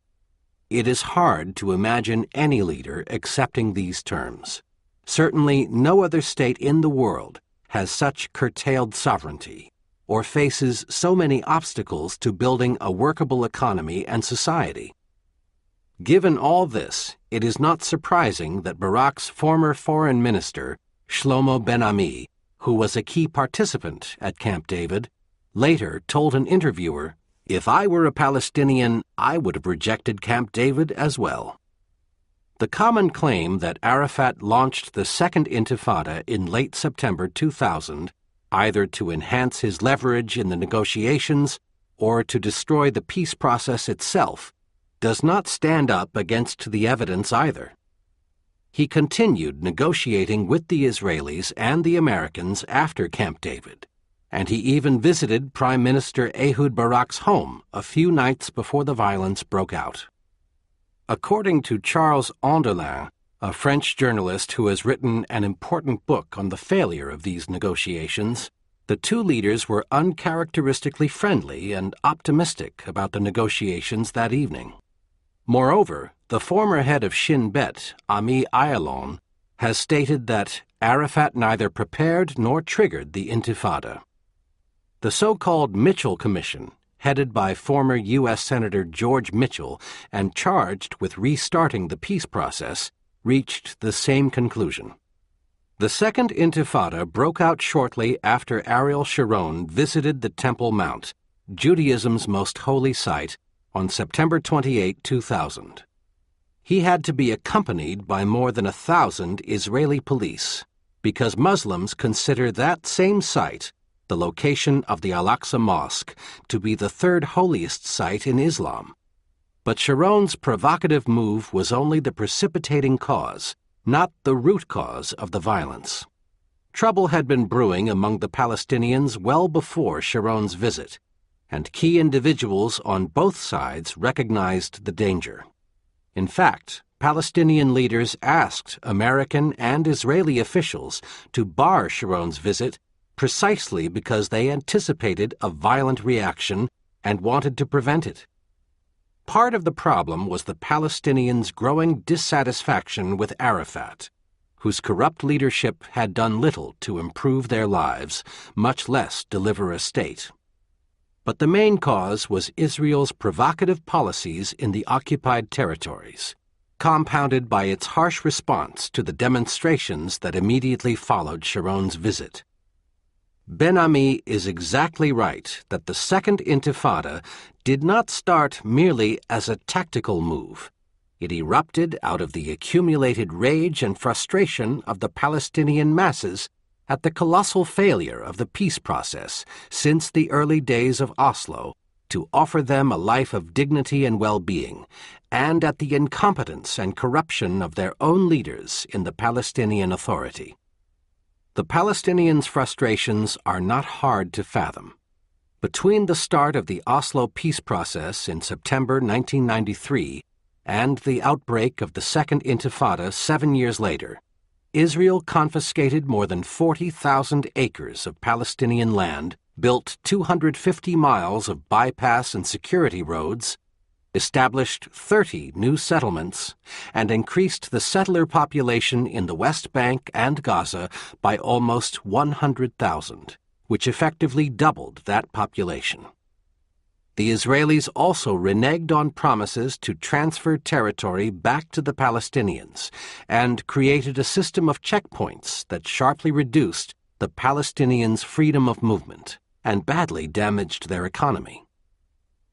It is hard to imagine any leader accepting these terms. Certainly no other state in the world has such curtailed sovereignty or faces so many obstacles to building a workable economy and society. Given all this, it is not surprising that Barak's former foreign minister, Shlomo Ben-Ami, who was a key participant at Camp David, later told an interviewer, "If I were a Palestinian, I would have rejected Camp David as well." The common claim that Arafat launched the Second Intifada in late September 2000, either to enhance his leverage in the negotiations or to destroy the peace process itself, does not stand up against the evidence either. He continued negotiating with the Israelis and the Americans after Camp David, and he even visited Prime Minister Ehud Barak's home a few nights before the violence broke out. According to Charles Anderlin, a French journalist who has written an important book on the failure of these negotiations, the two leaders were uncharacteristically friendly and optimistic about the negotiations that evening. Moreover, the former head of Shin Bet, Ami Ayalon, has stated that Arafat neither prepared nor triggered the Intifada. The so-called Mitchell Commission, headed by former U.S. Senator George Mitchell and charged with restarting the peace process, reached the same conclusion. The Second Intifada broke out shortly after Ariel Sharon visited the Temple Mount, Judaism's most holy site, on September 28, 2000. He had to be accompanied by more than 1,000 Israeli police because Muslims consider that same site the location of the Al-Aqsa Mosque to be the third holiest site in Islam. But Sharon's provocative move was only the precipitating cause, not the root cause of the violence. Trouble had been brewing among the Palestinians well before Sharon's visit, and key individuals on both sides recognized the danger. In fact, Palestinian leaders asked American and Israeli officials to bar Sharon's visit precisely because they anticipated a violent reaction and wanted to prevent it. Part of the problem was the Palestinians' growing dissatisfaction with Arafat, whose corrupt leadership had done little to improve their lives, much less deliver a state. But the main cause was Israel's provocative policies in the occupied territories, compounded by its harsh response to the demonstrations that immediately followed Sharon's visit. Ben-Ami is exactly right that the Second Intifada did not start merely as a tactical move. It erupted out of the accumulated rage and frustration of the Palestinian masses at the colossal failure of the peace process since the early days of Oslo to offer them a life of dignity and well-being, and at the incompetence and corruption of their own leaders in the Palestinian Authority. The Palestinians' frustrations are not hard to fathom. Between the start of the Oslo peace process in September 1993 and the outbreak of the Second Intifada 7 years later, Israel confiscated more than 40,000 acres of Palestinian land, built 250 miles of bypass and security roads, established 30 new settlements, and increased the settler population in the West Bank and Gaza by almost 100,000, which effectively doubled that population. The Israelis also reneged on promises to transfer territory back to the Palestinians and created a system of checkpoints that sharply reduced the Palestinians' freedom of movement and badly damaged their economy.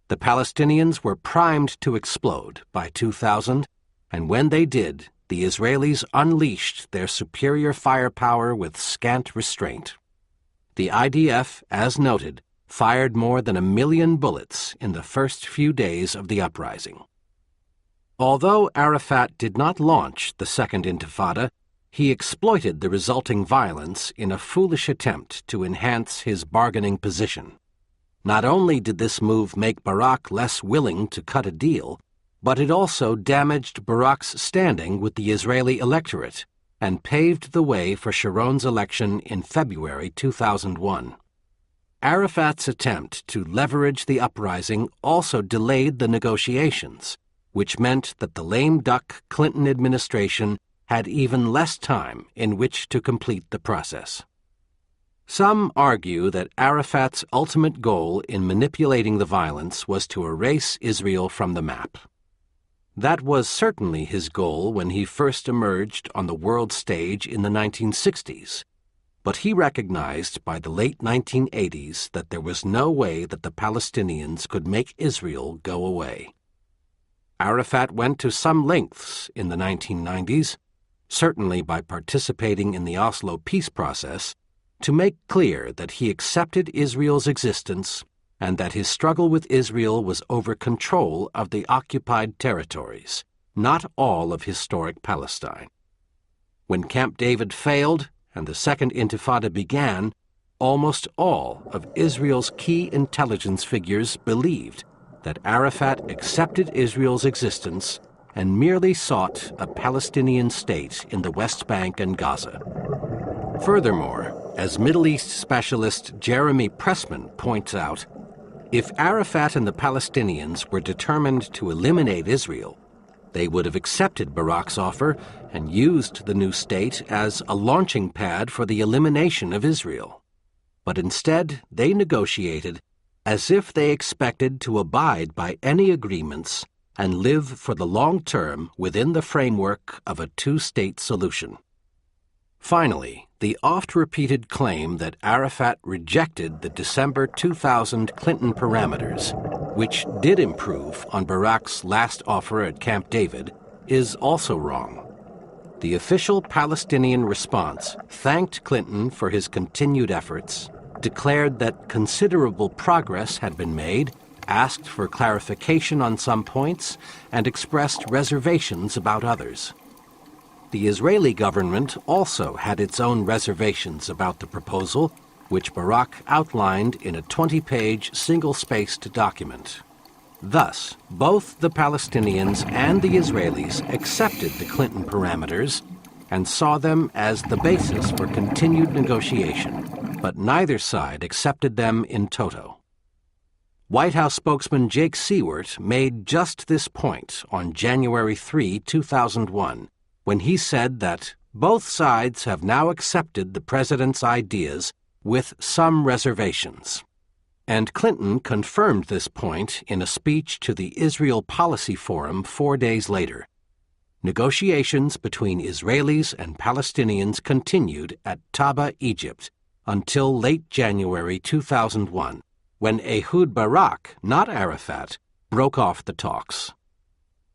The Palestinians were primed to explode by 2000, and when they did, the Israelis unleashed their superior firepower with scant restraint. The IDF, as noted, fired more than 1 million bullets in the first few days of the uprising. Although Arafat did not launch the Second Intifada, he exploited the resulting violence in a foolish attempt to enhance his bargaining position. Not only did this move make Barak less willing to cut a deal, but it also damaged Barak's standing with the Israeli electorate and paved the way for Sharon's election in February 2001. Arafat's attempt to leverage the uprising also delayed the negotiations, which meant that the lame duck Clinton administration had even less time in which to complete the process. Some argue that Arafat's ultimate goal in manipulating the violence was to erase Israel from the map. That was certainly his goal when he first emerged on the world stage in the 1960s, but he recognized by the late 1980s that there was no way that the Palestinians could make Israel go away. Arafat went to some lengths in the 1990s, certainly by participating in the Oslo peace process, to make clear that he accepted Israel's existence and that his struggle with Israel was over control of the occupied territories, not all of historic Palestine. When Camp David failed and the Second Intifada began, almost all of Israel's key intelligence figures believed that Arafat accepted Israel's existence and merely sought a Palestinian state in the West Bank and Gaza. Furthermore, as Middle East specialist Jeremy Pressman points out, if Arafat and the Palestinians were determined to eliminate Israel, they would have accepted Barak's offer and used the new state as a launching pad for the elimination of Israel. But instead, they negotiated as if they expected to abide by any agreements and live for the long term within the framework of a two-state solution. Finally, the oft-repeated claim that Arafat rejected the December 2000 Clinton parameters, which did improve on Barak's last offer at Camp David, is also wrong. The official Palestinian response thanked Clinton for his continued efforts, declared that considerable progress had been made, asked for clarification on some points, and expressed reservations about others. The Israeli government also had its own reservations about the proposal, which Barak outlined in a 20-page single-spaced document. Thus, both the Palestinians and the Israelis accepted the Clinton parameters and saw them as the basis for continued negotiation, but neither side accepted them in toto. White House spokesman Jake Seward made just this point on January 3, 2001, when he said that both sides have now accepted the president's ideas with some reservations. And Clinton confirmed this point in a speech to the Israel-Policy Forum 4 days later. Negotiations between Israelis and Palestinians continued at Taba, Egypt, until late January 2001, when Ehud Barak, not Arafat, broke off the talks.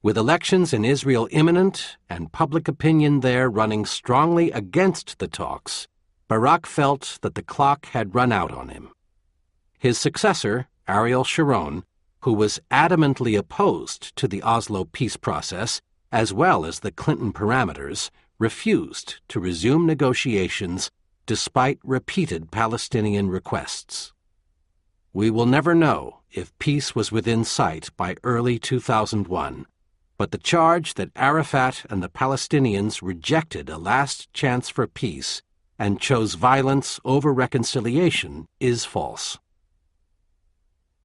With elections in Israel imminent and public opinion there running strongly against the talks, Barak felt that the clock had run out on him. His successor, Ariel Sharon, who was adamantly opposed to the Oslo peace process, as well as the Clinton parameters, refused to resume negotiations despite repeated Palestinian requests. We will never know if peace was within sight by early 2001, but the charge that Arafat and the Palestinians rejected a last chance for peace and chose violence over reconciliation is false.